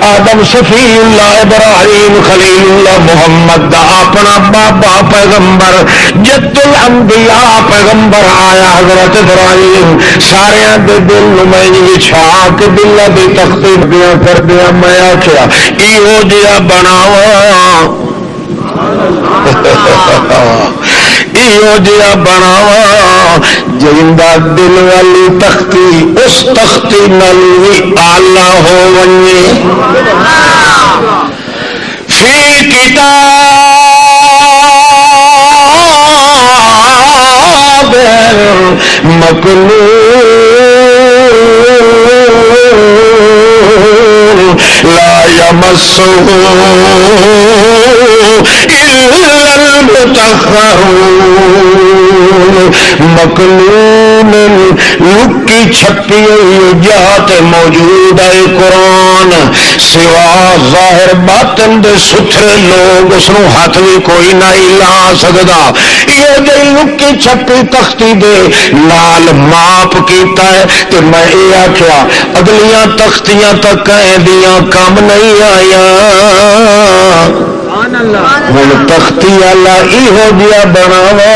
آدم صفی اللہ، ابراہیم خلیل اللہ، محمد دا اپنا بابا پیغمبر جد الانبیاء پیغمبر آیا حضرت ابراہیم. سارے دے دل میں چھا کے دل دی تختی دیا کر دیا. میں آخیا ایہو جیا بناوا ایہو جیا بناوا جندا دل والی تختی اس تختی نال بھی آلہ ہو ونجے. فی کتاب مکنون لا یمسہ الا المطہرون. مکنون لکی چھپی ہوئی جات موجود ہے قرآن، سوا ظاہر باطن دے ستھرے لوگ اس نو ہاتھ بھی کوئی نہیں لا سکتا. یہ جی لکی چھپی تختی دے نال ماپ کیتا ہے. تے میں یہ آخیا اگلیاں تختیاں تک دیاں کم نہیں آیا. ہوں تختی والا یہو جہا بناوا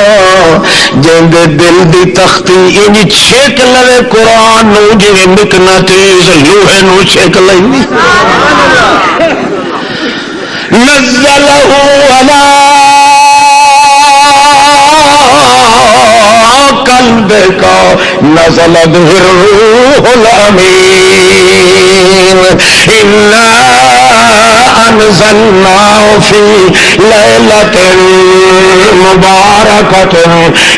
جن دل دی تختی انج چھیک لے قرآن نو جی مقناطیس لوہے نو چھیک لے. نزلہ علی قلبک نزل به الروح الامین انا انزلناه فی لیلۃ مبارکۃ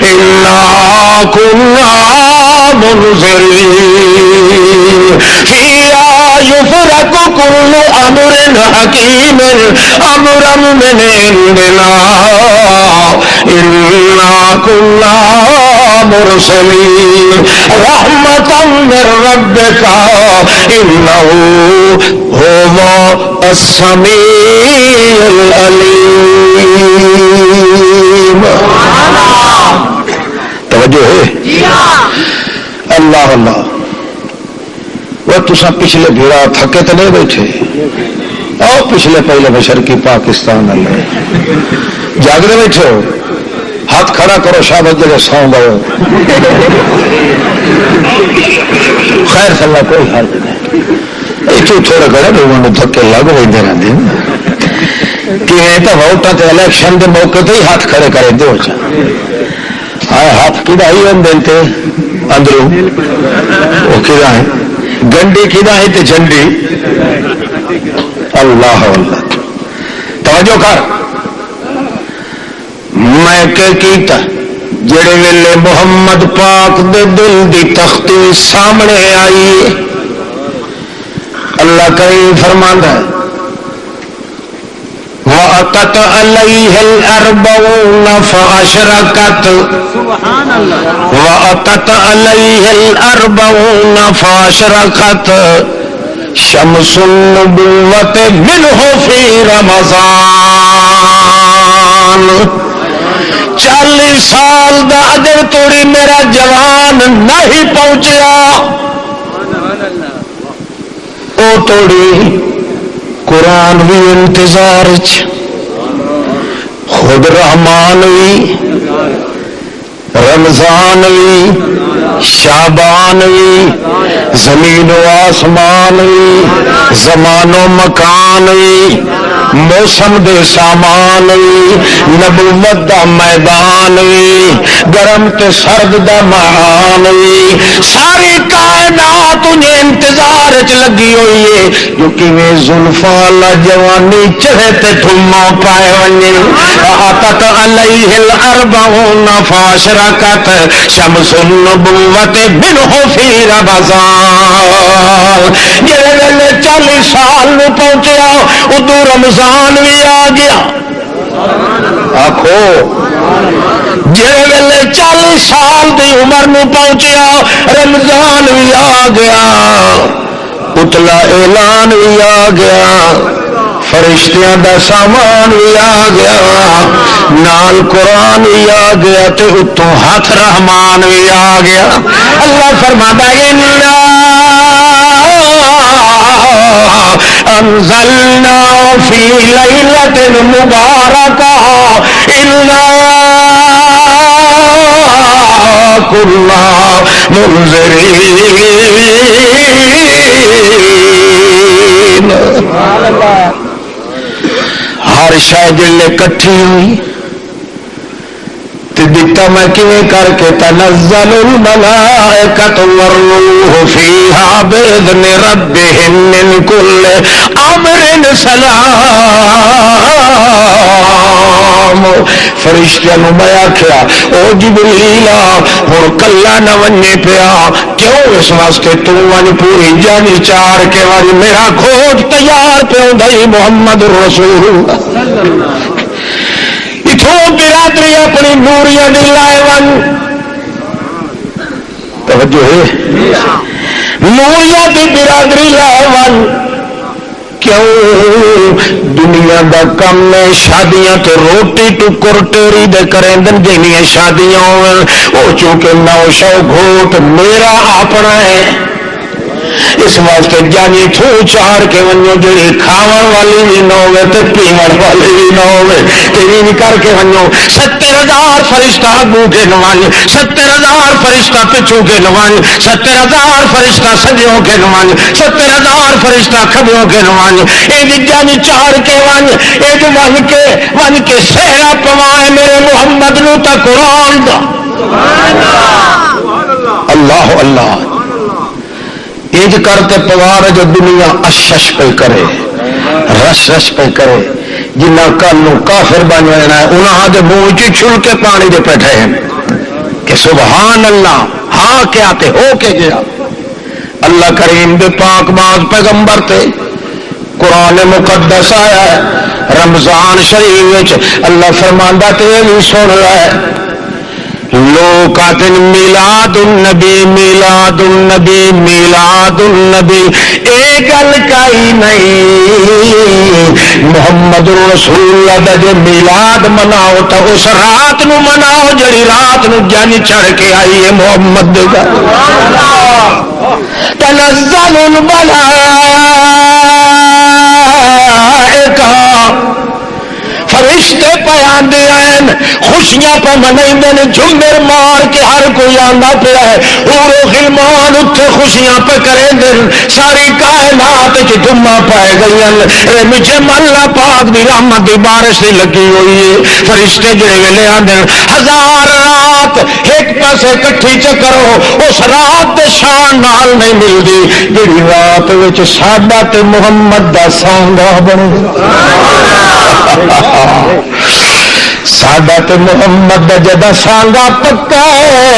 انا کنا منذرین فیہا یفرق کل امر حکیم امرا من عندنا انا کنا مرسلین رحمتا من ربک انہ هو السمیع العلیم. توجہ ہے اللہ اللہ. وہ تسا پچھلے بھیڑا تھکے تو نہیں بیٹھے آؤ پچھلے پہلے مشرقی پاکستان والے جاگتے بیٹھے ہو. ہاتھ کھڑا کرو شابت جگہ سو گئے. خیر صلاح کوئی حرج نہیں. تھوڑے گڑے لوگوں نے دھکے لگ رہتے رہتے کہ تو ووٹاں تے الیکشن کے موقع تے ہی ہاتھ کھڑے کرے دو ہاتھ کدا ہی دے اندروں وہ کدا ہے گنڈی کدا ہے تے جھنڈی. اللہ اللہ توجہ کر. میں کہ کیتا جڑے ویلے محمد پاک دے دل دی تختی سامنے آئی اللہ کریم فرماندا ہے وَأَتَتْ عَلَيْهِ الْأَرْبَعُونَ فَأَشْرَكَتْ وَأَتَتْ عَلَيْهِ الْأَرْبَعُونَ فَأَشْرَكَتْ شَمْسُ النُّبُوَّةِ مِنْهُ فِي رَمَضَانَ. 40 سال دا اجر توڑی میرا جوان نہیں پہنچیا او توڑی قرآن بھی انتظار خود رحمان بھی رمضان بھی شعبان بھی زمین و آسمان بھی زمان و مکان بھی موسم دے سامان بھی نبوت دا میدان بھی گرم تے سرد دا مہان بھی ساری کائنات انہیں انتظار چ لگی ہوئی ہے جو کہ میں زلفا اللہ جوانی چہرے تے ٹھمو پائے ونجے. آتت علیہ الاربعون فاشرکت شمس النبوت منہ فی رمضان. جڑے ویلے 40 سال نو پہنچیا ادو رمضان بھی آ گیا. آخو جڑے ویلے 40 سال دی عمر نو پہنچیا رمضان بھی آ گیا اتلا اعلان بھی آ گیا فرشتیاں دا سامان بھی آ گیا، نال قرآن بھی آ گیا، تے اتوں ہاتھ رحمان بھی آ گیا۔ اللہ فرماتا ہے انزلنا فی لیلۃ مبارکہ انا کنا منذرین۔ ہر شے جلے کٹھی ہوئی تے دتا میں کیویں کر کے تنزل الملائکۃ والروح فیہا باذن ربہم من کل امر سلام۔ فرشتیاں نوں میں آکھیا او جبریل ہن کلا نہ ونے پیا، کیوں؟ اس واسطے تو ون پوری جانی چار کے ون، میرا کھوج تیار پہ ہوں محمد رسول اللہ۔ اتوں برادری اپنی نوریاں دی لائے ون، توجہ ہے، نوریاں دی برادری لائے ون۔ کیوں؟ دنیا دا کم ہے شادیاں تو روٹی ٹکر ٹیری دے کریں دن جنیاں شادیاں ہوئے، وہ چونکہ نو شو گھوٹ میرا اپنا ہے، اس واسطے جانی تھو چار کے ونو جڑی کھاون والی بھی نہ ہوئے تے پیون والی بھی نہ ہوئے، تیری بھی کر کے ونو 70,000 فرشتہ اگوں کے نوان، 70,000 فرشتہ پچھوں کے نوان، 70,000 فرشتہ سجوں کے نوان، 70,000 فرشتہ کھبوں کے نوان، اے جانی چار کے ون، اے جو ون کے سہرا پوائے میرے محمد نو تا قرآن دا۔ اللہ اللہ ایج کرتے پوار جو دنیا اشش پہ کرے، رش رش پہ کرے، جنہ کل کافر بن جانا ہے انہاں دے منہ چ چھل کے پانی دے بیٹھے ہیں کہ سبحان اللہ، ہاں کیا تے ہو کے گیا۔ اللہ کریم دے پاک باز پیغمبر تے قرآن مقدس آیا ہے، رمضان شریف وچ اللہ فرماندا تے بھی سن رہا ہے، لوگ آتے میلاد النبی میلاد النبی میلاد النبی، ایک گل کائی نہیں، محمد رسول اللہ دا جو میلاد مناؤ تو اس رات نو مناؤ جڑی رات نو جن چڑھ کے آئی ہے محمد دا۔ تنزل الملائکہ، فرشتے پہ آندے ہیں، خوشیاں پہ منائیں، جھمر مار کے ہر کوئی آندا پیا ہے، اور غلمان اتھے خوشیاں پہ کریں دن، ساری کائنات چ جمعہ پائے گئی ہیں، مجھے اللہ پاک دی رحمت دی بارش دی لگی ہوئی ہے۔ فرشتے جڑے ویلے آندے 1000 رات ایک پاسے کٹھی چکرو، اس رات دے شان نال نہیں ملدی جڑی رات وچ ساڈا تے محمد دا سانگا بنے۔ ساڈا تے محمد دا جدا سانگا پکا ہے،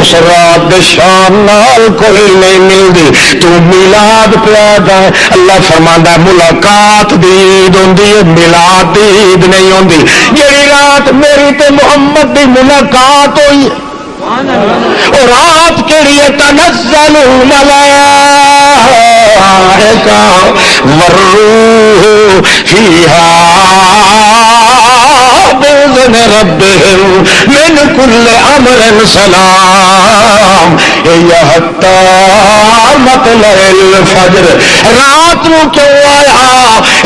اس رات دے شان نال کوئی نہیں ملدی۔ تو میلاد پیا جائے، اللہ فرماندا ملاقات دی عید ہوندی ہے، میلاد دی عید نہیں ہوندی۔ جڑی رات میری تے محمد دی ملاقات ہوئی اور رات کیڑی ہے، تنزل الملائکہ والروح فیہا بإذن ربہم من کل امر سلام، یا حتی مطلع الفجر۔ رات نو کیوں آیا؟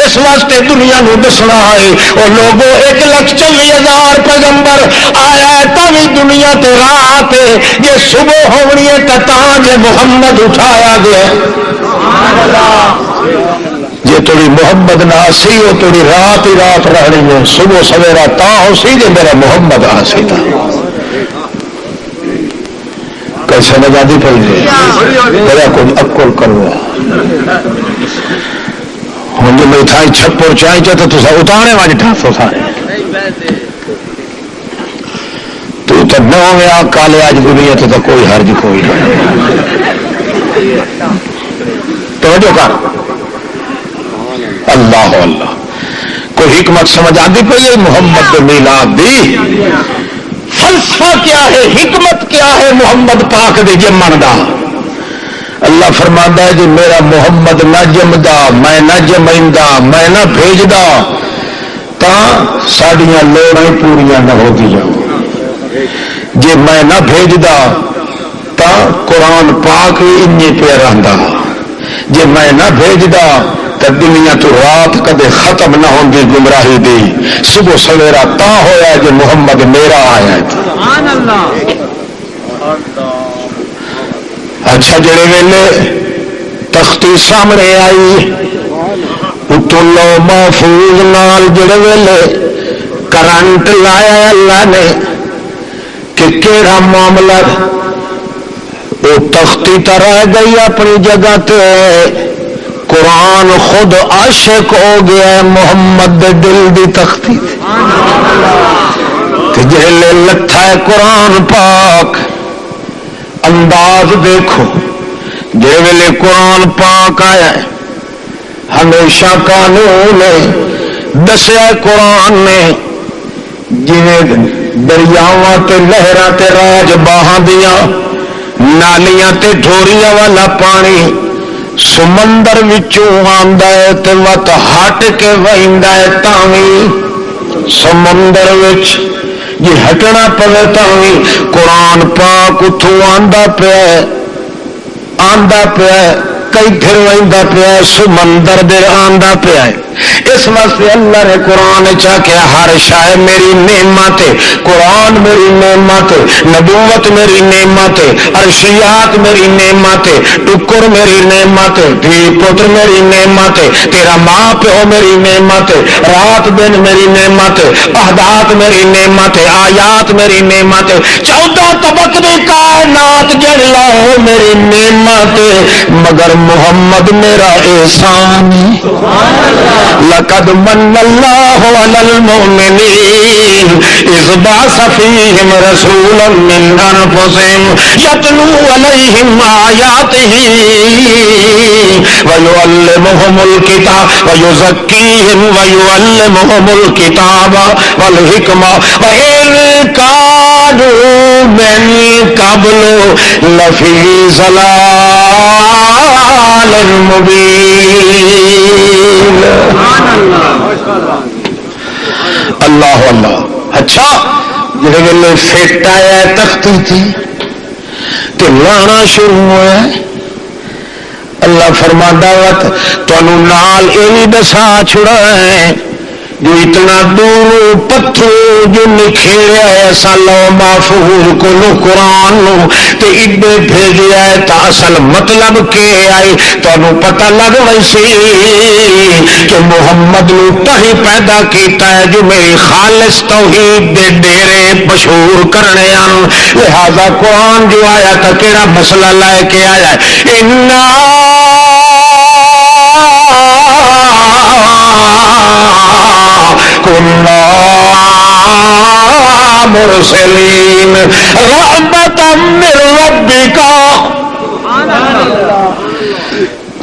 اس واسطے دنیا نو دسنا ہے، اور لوگوں 1,40,000 پیغمبر آیا ہے تاوی دنیا تے رات ہے، یہ صبح ہونی ہے تاں جے محمد اٹھایا گیا۔ جی تھوڑی محمد نہ سی وہ تھوڑی رات ہی رات رہنی ہے، صبح سویرا تا ہو سی جی میرا محمد آ سی تھا۔ کیسے نجادی پڑ گئی میرا کچھ اکل کروا ہوں جی میری تھائی چھپر چاہیے چاہتا تو اتارے والی ٹھاسو سارے تو نو میں آ کالے آج دنیا تو کوئی حرج کوئی نہیں۔ توجہ کر اللہ اللہ، کوئی حکمت سمجھ آتی پی ہے محمد میلاد دی؟ فلسفہ کیا ہے، حکمت کیا ہے محمد پاک دے جمن دا؟ اللہ فرماتا ہے جی میرا محمد نہ جمدا میں نہ جمیندا میں نہ بھیجدا تا ساڈیاں لوڑاں پوریاں نہ ہو گیا جی میں نہ بھیجدا تا قرآن پاک بھی پہ رہندا جی میں نہ بھیجدا تو دنیا تو رات کدے ختم نہ ہوندی گمراہی دی صبح سویرا تا ہویا جو محمد میرا آیا سبحان اللہ اچھا جڑے ویلے تختی سامنے آئی اتلو محفوظ نال جڑے ویلے کرنٹ لایا اللہ نے کہ کیڑا معاملہ وہ تختی تو رہ گئی اپنی جگہ تے قرآن خود عاشق ہو گیا محمد دے دل دی تختی جہلے لتھا ہے قرآن پاک انداز دیکھو جے ویلے قرآن پاک آیا ہے ہمیشہ قانون دسیا قرآن نے جویں دریاواں تے لہراں تے راج باہاں دیاں نالیاں تے ڈھوریاں والا پانی سمندر وچوں آندا ہے تے وت ہٹ کے وہندا ہے تاویں سمندر وچ جی ہٹنا پوے تاویں قرآن پاک اتوں آندا پیا کئی پھر وہندا پیا سمندر دے آندا پیا اس واسطے اللہ نے قرآن چاہیا ہر شے میری نعمت قرآن میری نعمت نبوت میری نعمت عرشیات میری نعمت ٹکر میری نعمت دھی پتر میری نعمت تیرا ماں پیو میری نعمت رات دن میری نعمت احداث میری نعمت آیات میری نعمت 14 طبق دی کائنات جڑ لاؤ میری نعمت مگر محمد میرا احسان لقد من اللہ علی المؤمنین اذ بعث فیہم رسولا من انفسہم یتلو علیہم آیاتہ ویعلمہم الکتاب ویزکیہم ویعلمہم الکتاب والحکمہ وإن کانوا من قبل لفی ضلال مبین اللہ اللہ اچھا جڑے ویلے فٹ آیا تختی تھی تو لانا شروع ہوا اللہ فرماتا وقت تمہوں نال یہ دسا چھڑا ہے جو اتنا دور پتھر جو نکھیریا ہے سالو محفوظ کو قرآن نو تے ایڈے بھیجیا ہے تا اصل مطلب کے آئی تمہیں پتہ لگ ویسی کہ محمد نو تہی پیدا کیتا ہے جو میری خالص توحید دے ڈیرے مشہور کرنے آن لہذا قرآن جو آیا تا کیڑا مسئلہ لائے کے آیا ہے مرسلین رحمتا من ربک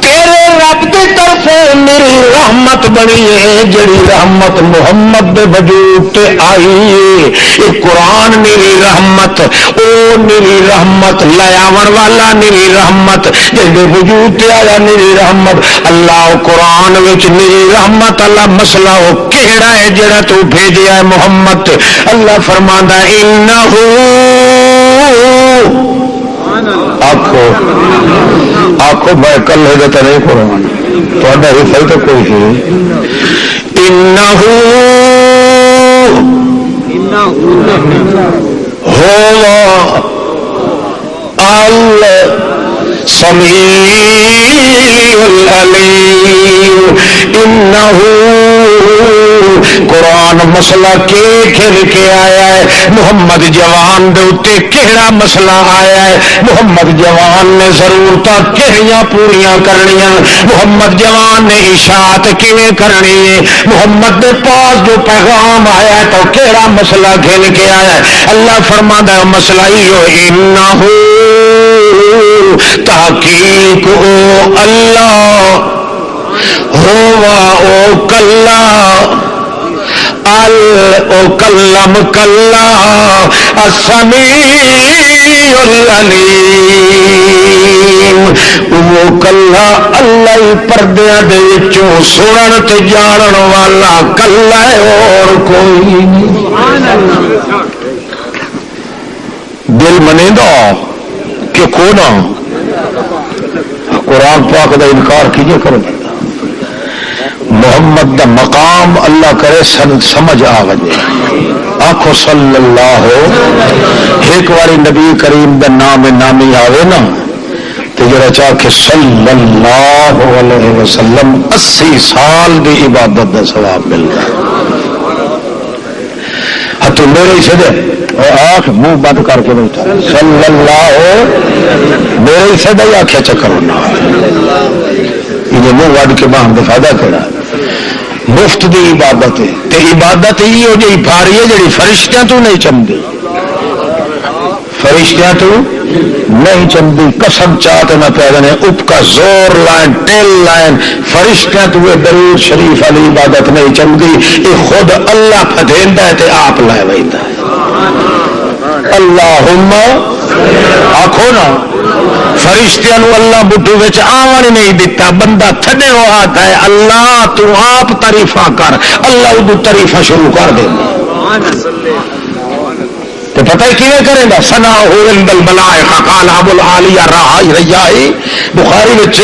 تیرے رب کی طرف میری رحمت بنی ہے جڑی رحمت محمد دے وجود تے آئی ہے یہ قرآن میری رحمت او میری رحمت لیاون والا میری رحمت جڑے وجود تے آیا میری رحمت اللہ قرآن وچ میری رحمت اللہ مسئلہ او کیڑا ہے جڑا تو بھیجیا ہے محمد تے اللہ فرماندا انہو آخو میں کل ہے تو نہیں قرآن تھوڑا حصہ تو کوئی ہے انہو ہوا السمیع العلیم انہو قرآن مسئلہ کے گھر کے آیا ہے محمد جوان دے اتے کہڑا مسئلہ آیا ہے محمد جوان نے ضرورتاں کہڑیاں پوریاں کرنیاں محمد جوان نے اشاعت کیویں کرنی ہے محمد دے پاس جو پیغام آیا ہے تو کہڑا مسئلہ گھن کے آیا ہے اللہ فرماتا ہے مسئلہ ہو انہو تحقیق او اللہ ہوا او کلا بل او کلم کلا السمیع العلیم، وہ کلا اللہ پردیاں دے وچوں سنن تے جانن والا کلا ہے اور کوئی نہیں۔ دل منیدا کہ کونا قرآن پاک دا انکار کیجئے کرو محمد دا مقام اللہ کرے سمجھ آ وجے آخو صلی اللہ ایک باری نبی کریم دا نام نامی آوے نا تو جڑا چاہ کہ صلی اللہ علیہ وسلم 80 سال دی عبادت دا ثواب ملتا تو میرے ہی سدے آنکھ منہ بند کر کے بیٹھا صلی اللہ میرے ہی سدے آخیا چکر ہونا یہ منہ وڈ کے باہم کا فائدہ کرا مفت دی عبادت ہے تے عبادت ہی ہو جی بھاری ہے جی فرشتیاں تو نہیں چمدی فرشتیاں تو نہیں چمدی قسم چاہتے نہ پیدنے اپ کا زور لائن ٹیل لائن فرشتیاں تو درود شریف علی عبادت نہیں چمدی یہ خود اللہ پھدیندا ہے تے آپ لائے ویندا ہے اللہم آکھو نا فرشتیاں نو اللہ بڈو وچ آون نہیں دیتا بندہ تھڈے ہو آتا ہے اللہ تو آپ تعریفاں کر اللہ ادو تعریفاں شروع کر دے تو پتہ ہی کیویں کرے گا ثنا عند الملائکہ قال ابو العالیہ ریاحی بخاری وچ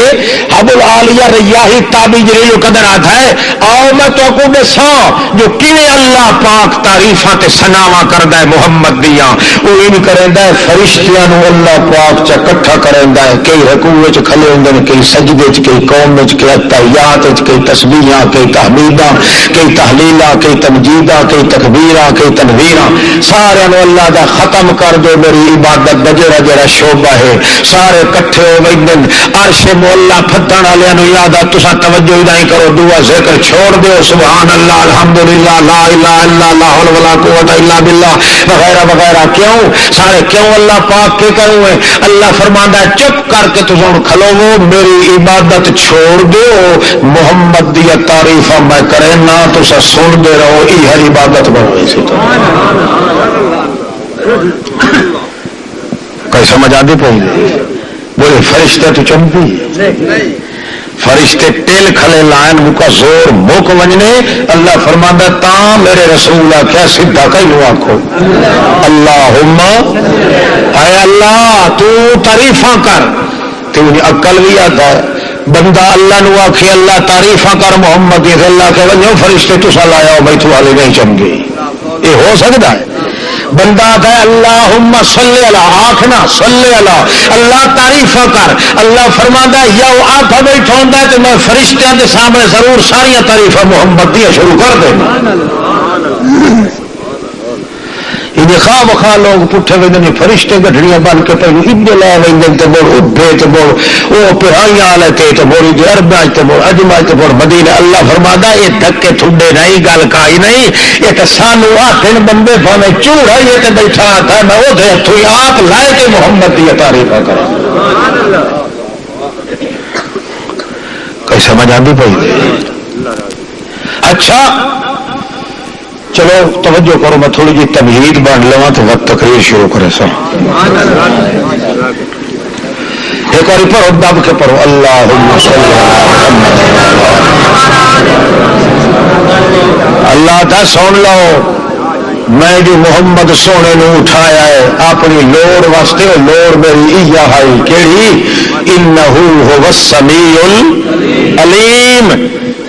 ابو العالیہ ریاحی تابعی جڑی قدر آتا ہے آؤ میں تو کو دساں جو کیویں اللہ پاک تعریفاں تے ثناواں کردا ہے محمد دیاں او این کریندا ہے فرشتیاں نو اللہ پاک چ اکٹھا کریندا ہے کئی رکوع وچ کھلے ہوندے نے کئی سجدے وچ کئی قوم وچ کئی تحیات وچ کئی تسبیحاں کئی تحمیداں کئی تحلیلاں کئی تمجیداں کئی تکبیراں کئی تنویراں سارے نو اللہ دا ختم کر دو میری عبادت دا جڑا جڑا شعبہ ہے سارے کٹھے ہو ویندن عرش مولا پھدن والےاں نو یاد آ تساں توجہ نہیں کرو دعا ذکر چھوڑ دیو سبحان اللہ الحمدللہ لا الہ الا اللہ ولا قوت الا باللہ وغیرہ وغیرہ کیوں سارے کیوں اللہ پاک کے کروں ہے اللہ فرماندا ہے چپ کر کے تساں کھلوو میری عبادت چھوڑ دیو محمد دی تعریف میں کرے نہ تساں سن دے رہو ای ہر عبادت بنوے سی کوئی سمجھ آتی پہی بولے فرشتے تو چمپی فرشتے ٹیل کھلے لائن مکا زور موک ونجنے اللہ فرماندہ تاں میرے رسول کیا سدھا کئی لو آنکھو اللہم اے اللہ تو تعریفاں کر تو انہیں عقل بھی آتا ہے بندہ اللہ نو آکھے اللہ تعریفاں کر محمد یہ اللہ کہ ونجو فرشتے تو سال آیا ہو بھائی تو والے نہیں چمگے یہ ہو سکتا ہے بندہ آتا ہے اللہم صلی اللہ آخنا صلی اللہ اللہ تعریف کر اللہ فرماتا ہے یا وہ آپ بیٹھا ہوتا ہے تو میں فرشتیاں کے سامنے ضرور ساری تعریف محمد دیا شروع کر دیں خواہ بخواہ لوگ پٹھے وے فرشتے گڈڑیاں بن کے پہلو ابے لے وے تو بول ابے تو بول وہ پرائیاں والے تو بولی جو ارباج تو بول اجماج تو بول مدینے اللہ فرماتا ہے یہ دھکے تھڈے نہیں گل کائی نہیں یہ تو سانو آخر بندے پاوے چوڑا یہ تو بیٹھا آتا ہے میں وہ ہاتھوں آپ لائے کے محمد کی تعریف کرا کوئی سمجھ آتی پی اچھا چلو توجہ کرو میں تھوڑی جی تمہید بن لوا تو وقت تقریر شروع کرے سر ایک بار پڑھو دب کے پڑھو اللہم صلی اللہ تا سن لو میں جو محمد سونے نو اٹھایا ہے اپنی لوڑ واسطے لوڑ میری ایہ ہے کیڑی انہو هو السمیع العلیم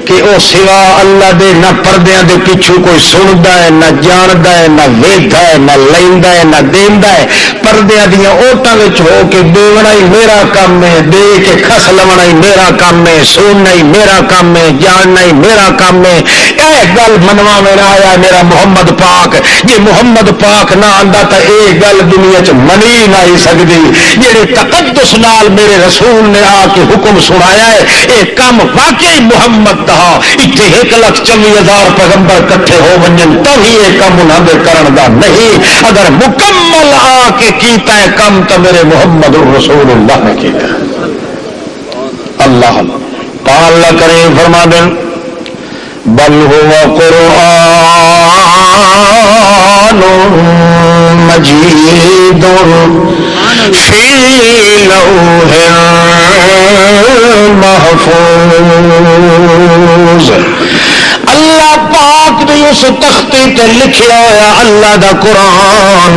کہ او سوا اللہ دے نہ پردیاں دے پیچھو کوئی سندا ہے نہ جاندا ہے نہ ویکھدا ہے نہ لیندا ہے نہ دیندا ہے پردیاں دیاں اوٹاں وچ ہو کے دیونا ہی میرا کام ہے دے کے کھس لونا ہی میرا کام ہے سننا ہی میرا کام ہے جاننا ہی میرا کام ہے اے گل منوا میں آیا میرا محمد پاک جے محمد پاک نہ آندا تے اے گل دنیا وچ منی نہ ہی سکدی جڑے تقدس نال میرے رسول نے آ کے حکم سنایا ہے اے کام واقعی محمد دا اتنے 1,40,000 پیغمبر کٹھے ہو ونجن تبھی یہ کم انہوں نے کرن دا نہیں اگر مکمل آ کے کیتا ہے کم تو میرے محمد رسول اللہ نے کیتا اللہ پال نہ کرے فرما دیں بل هو قرآن مجید فی لوح محفوظ. اللہ پاک نے اس تختی تے لکھیا ہوا اللہ دا قرآن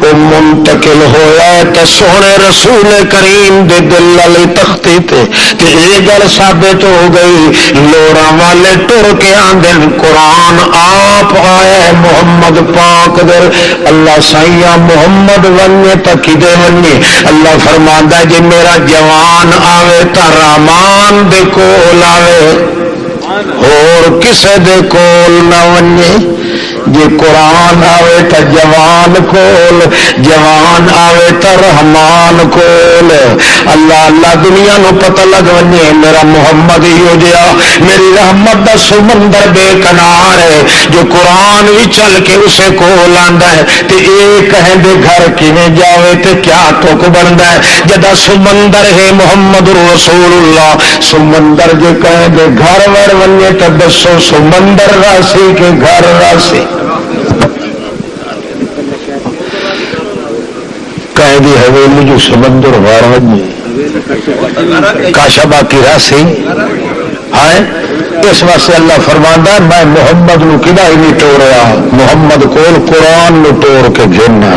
وہ منتقل ہویا ہے تے سونے رسول کریم دے دل والی تختی تے یہ گل ثابت ہو گئی. لوڑاں والے ٹر کے آندے قرآن آپ آیا ہے محمد پاک در. اللہ سائیاں محمد وننے تک دے وننے اللہ فرماندا ہے جے میرا جوان آوے تا رحمان دے کول آوے اور کسے دے کول نہ ونجے. جی قرآن آوے تا جوان کول جوان آوے تا رحمان کول. اللہ اللہ دنیا نو پتہ لگ ونجے میرا محمد ہی ہو جیا میری رحمت دا سمندر بے کنار ہے جو قرآن بھی چل کے اسے کول آندا ہے تے ایک کہیں دے گھر کیویں جاوے تے کیا ٹک بندا ہے جدا سمندر ہے محمد رسول اللہ. سمندر جو کہیں دے گھر ور ونجے تے دسو سمندر راسی کے گھر راسی کہیں دی حویلی جو سمندر غار ونجے کاشا باقی راسی ہے. اس واسطے اللہ فرماندا میں محمد نو کدا ہی نہیں ٹوریا محمد کول قرآن نو ٹور کے گھننا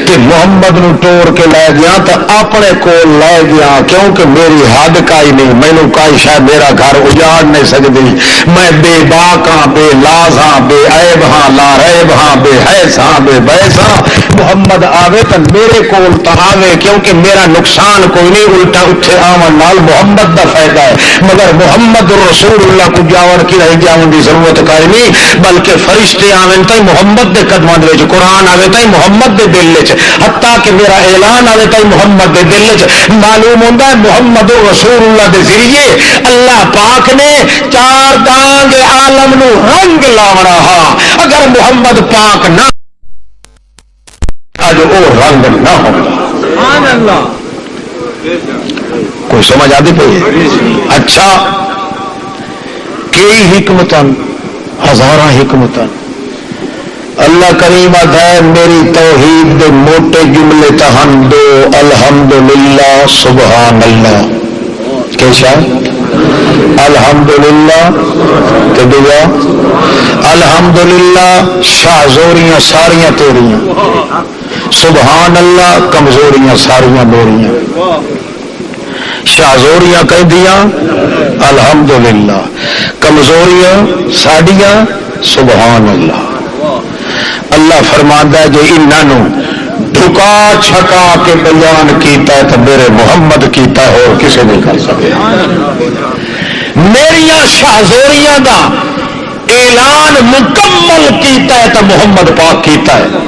تے محمد نو ٹور کے لے گیا تو اپنے کول لے گیا کیونکہ میری حد کائی نہیں مینو کائی شاید میرا گھر اجاڑ نہیں سکتی میں بے باک ہاں بے لاز ہاں بے عیب ہاں لا ریب ہاں بے حیث ہاں بے بیس ہاں. محمد آوے تو میرے کول تو آوے کیونکہ میرا نقصان کوئی نہیں الٹا اتھے آون نال محمد دا فائدہ ہے. مگر محمد رسول اللہ کو جاور کی رہ جاون دی ضرورت کاری نہیں بلکہ فرشتے آویں تائی محمد دے قدماں دے وچ قرآن آوے تائی محمد دے دل وچ حتیٰ کہ میرا اعلان آوے تائی محمد دے دل وچ معلوم ہوندا ہے محمد رسول اللہ دے ذریعے اللہ پاک نے چار دانگ عالم نو رنگ لاونا ہا. اگر محمد پاک نہ اج او رنگ نہ ہوندا. سبحان اللہ. کوئی سمجھ آتی پئی؟ اچھا کئی حکمتاں ہزاراں حکمتاں اللہ کریم ہے میری توحید دے موٹے جملے تہن دو الحمدللہ سبحان اللہ کیسا الحمدللہ تے دعا الحمدللہ شاہزوریاں ساریاں تیریاں سبحان اللہ کمزوریاں ساریاں میریاں. شاہزوریاں کہہ دیا الحمدللہ کمزوریاں ساڈیاں سبحان اللہ. اللہ فرماندا ہے جو انہاں ڈھکا چھکا کے بیان کیتا ہے تو میرے محمد کیتا ہے اور کسی نہیں کر سکے. میریاں شاہزوریاں دا اعلان مکمل کیتا ہے تو محمد پاک کیتا ہے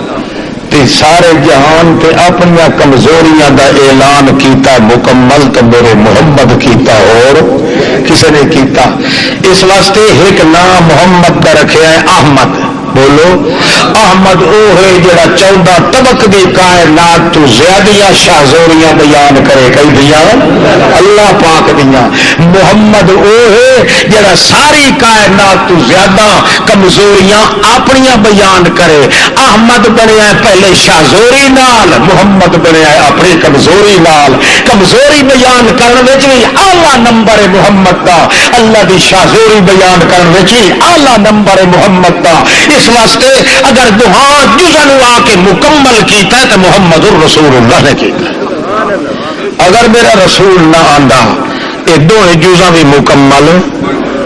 تے سارے جہان تے اپنی کمزوریاں دا اعلان کیتا مکمل تو میرے محمد کیتا اور کسی نے کیتا. اس واسطے ایک نام محمد کا رکھا ہے احمد. بولو احمد او ہے جڑا 14 طبق دی کائنات تو زیادیاں شاہزوریاں بیان کرے کئی دیاں اللہ پاک دیاں. محمد او ہے جڑا ساری کائنات تو زیادہ کمزوریاں اپنیاں بیان کرے. احمد بنیا ہے پہلے شاہزوری نال محمد بنیا ہے اپنی کمزوری نال. کمزوری بیان کرنے وچ بھی اعلیٰ نمبر ہے محمد دا. اللہ دی شاہزوری بیان کرنے وچ بھی اعلیٰ نمبر ہے محمد دا. اس واسطے اگر دہاں جزن آ کے مکمل کیتا ہے تو محمد الرسول اللہ نے کیتا ہے. اگر میرا رسول نہ آندا یہ دو جزاں بھی مکمل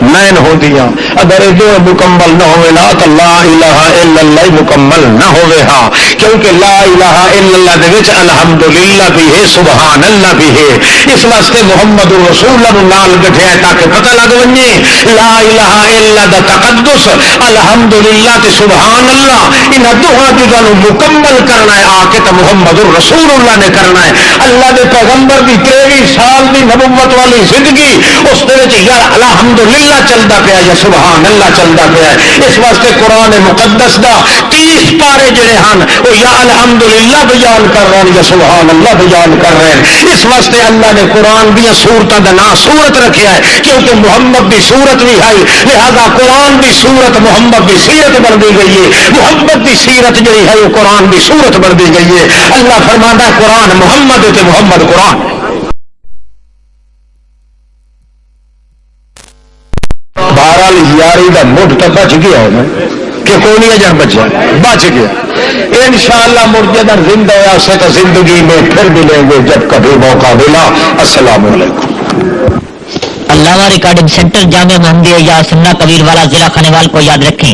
نین ہوندیاں. اگر یہ دو مکمل نہ ہوئے نا تو لا الہ الا اللہ مکمل نہ ہوئے ہاں کیونکہ لا الہ الا اللہ دے وچ الحمدللہ بھی ہے سبحان اللہ بھی ہے. اس واسطے محمد رسول اللہ نال گٹھیا تاکہ پتہ لگ ونجے لا الہ الا دا تقدس الحمدللہ تے سبحان اللہ ان دوہاں چیزاں مکمل کرنا ہے آ کے تو محمد رسول اللہ نے کرنا ہے. اللہ دے پیغمبر دی 23 سال دی نبوت والی زندگی اس دے وچ یار الحمدللہ اللہ چلتا پیا یا سبحان اللہ چلتا پیا ہے. اس واسطے قرآن مقدس دا 30 پارے جڑے ہیں وہ یا الحمدللہ بیان کر رہے ہیں یا سبحان اللہ بیان کر رہے ہیں. اس واسطے اللہ نے قرآن دیا سورتوں کا نام سورت رکھا ہے کیونکہ محمد کی سورت بھی ہے, لہذا قرآن کی سورت محمد کی سیرت بن دی گئی ہے. محمد کی سیرت جڑی ہے وہ قرآن کی سورت بن دی گئی ہے. اللہ فرماتا ہے قرآن محمد تے محمد قرآن. بہرحال یاری کا مٹھ تو بچ گیا ہونا کہ کوئی نہیں جان بچا بچ گیا. انشاءاللہ مرجدہ زندہ ہوا سے تو زندگی میں پھر ملیں گے جب کبھی موقع ملا. السلام علیکم. علامہ ریکارڈنگ سینٹر جامع محمدیہ یا سنہ کبیر والا ضلع خانیوال کو یاد رکھیں.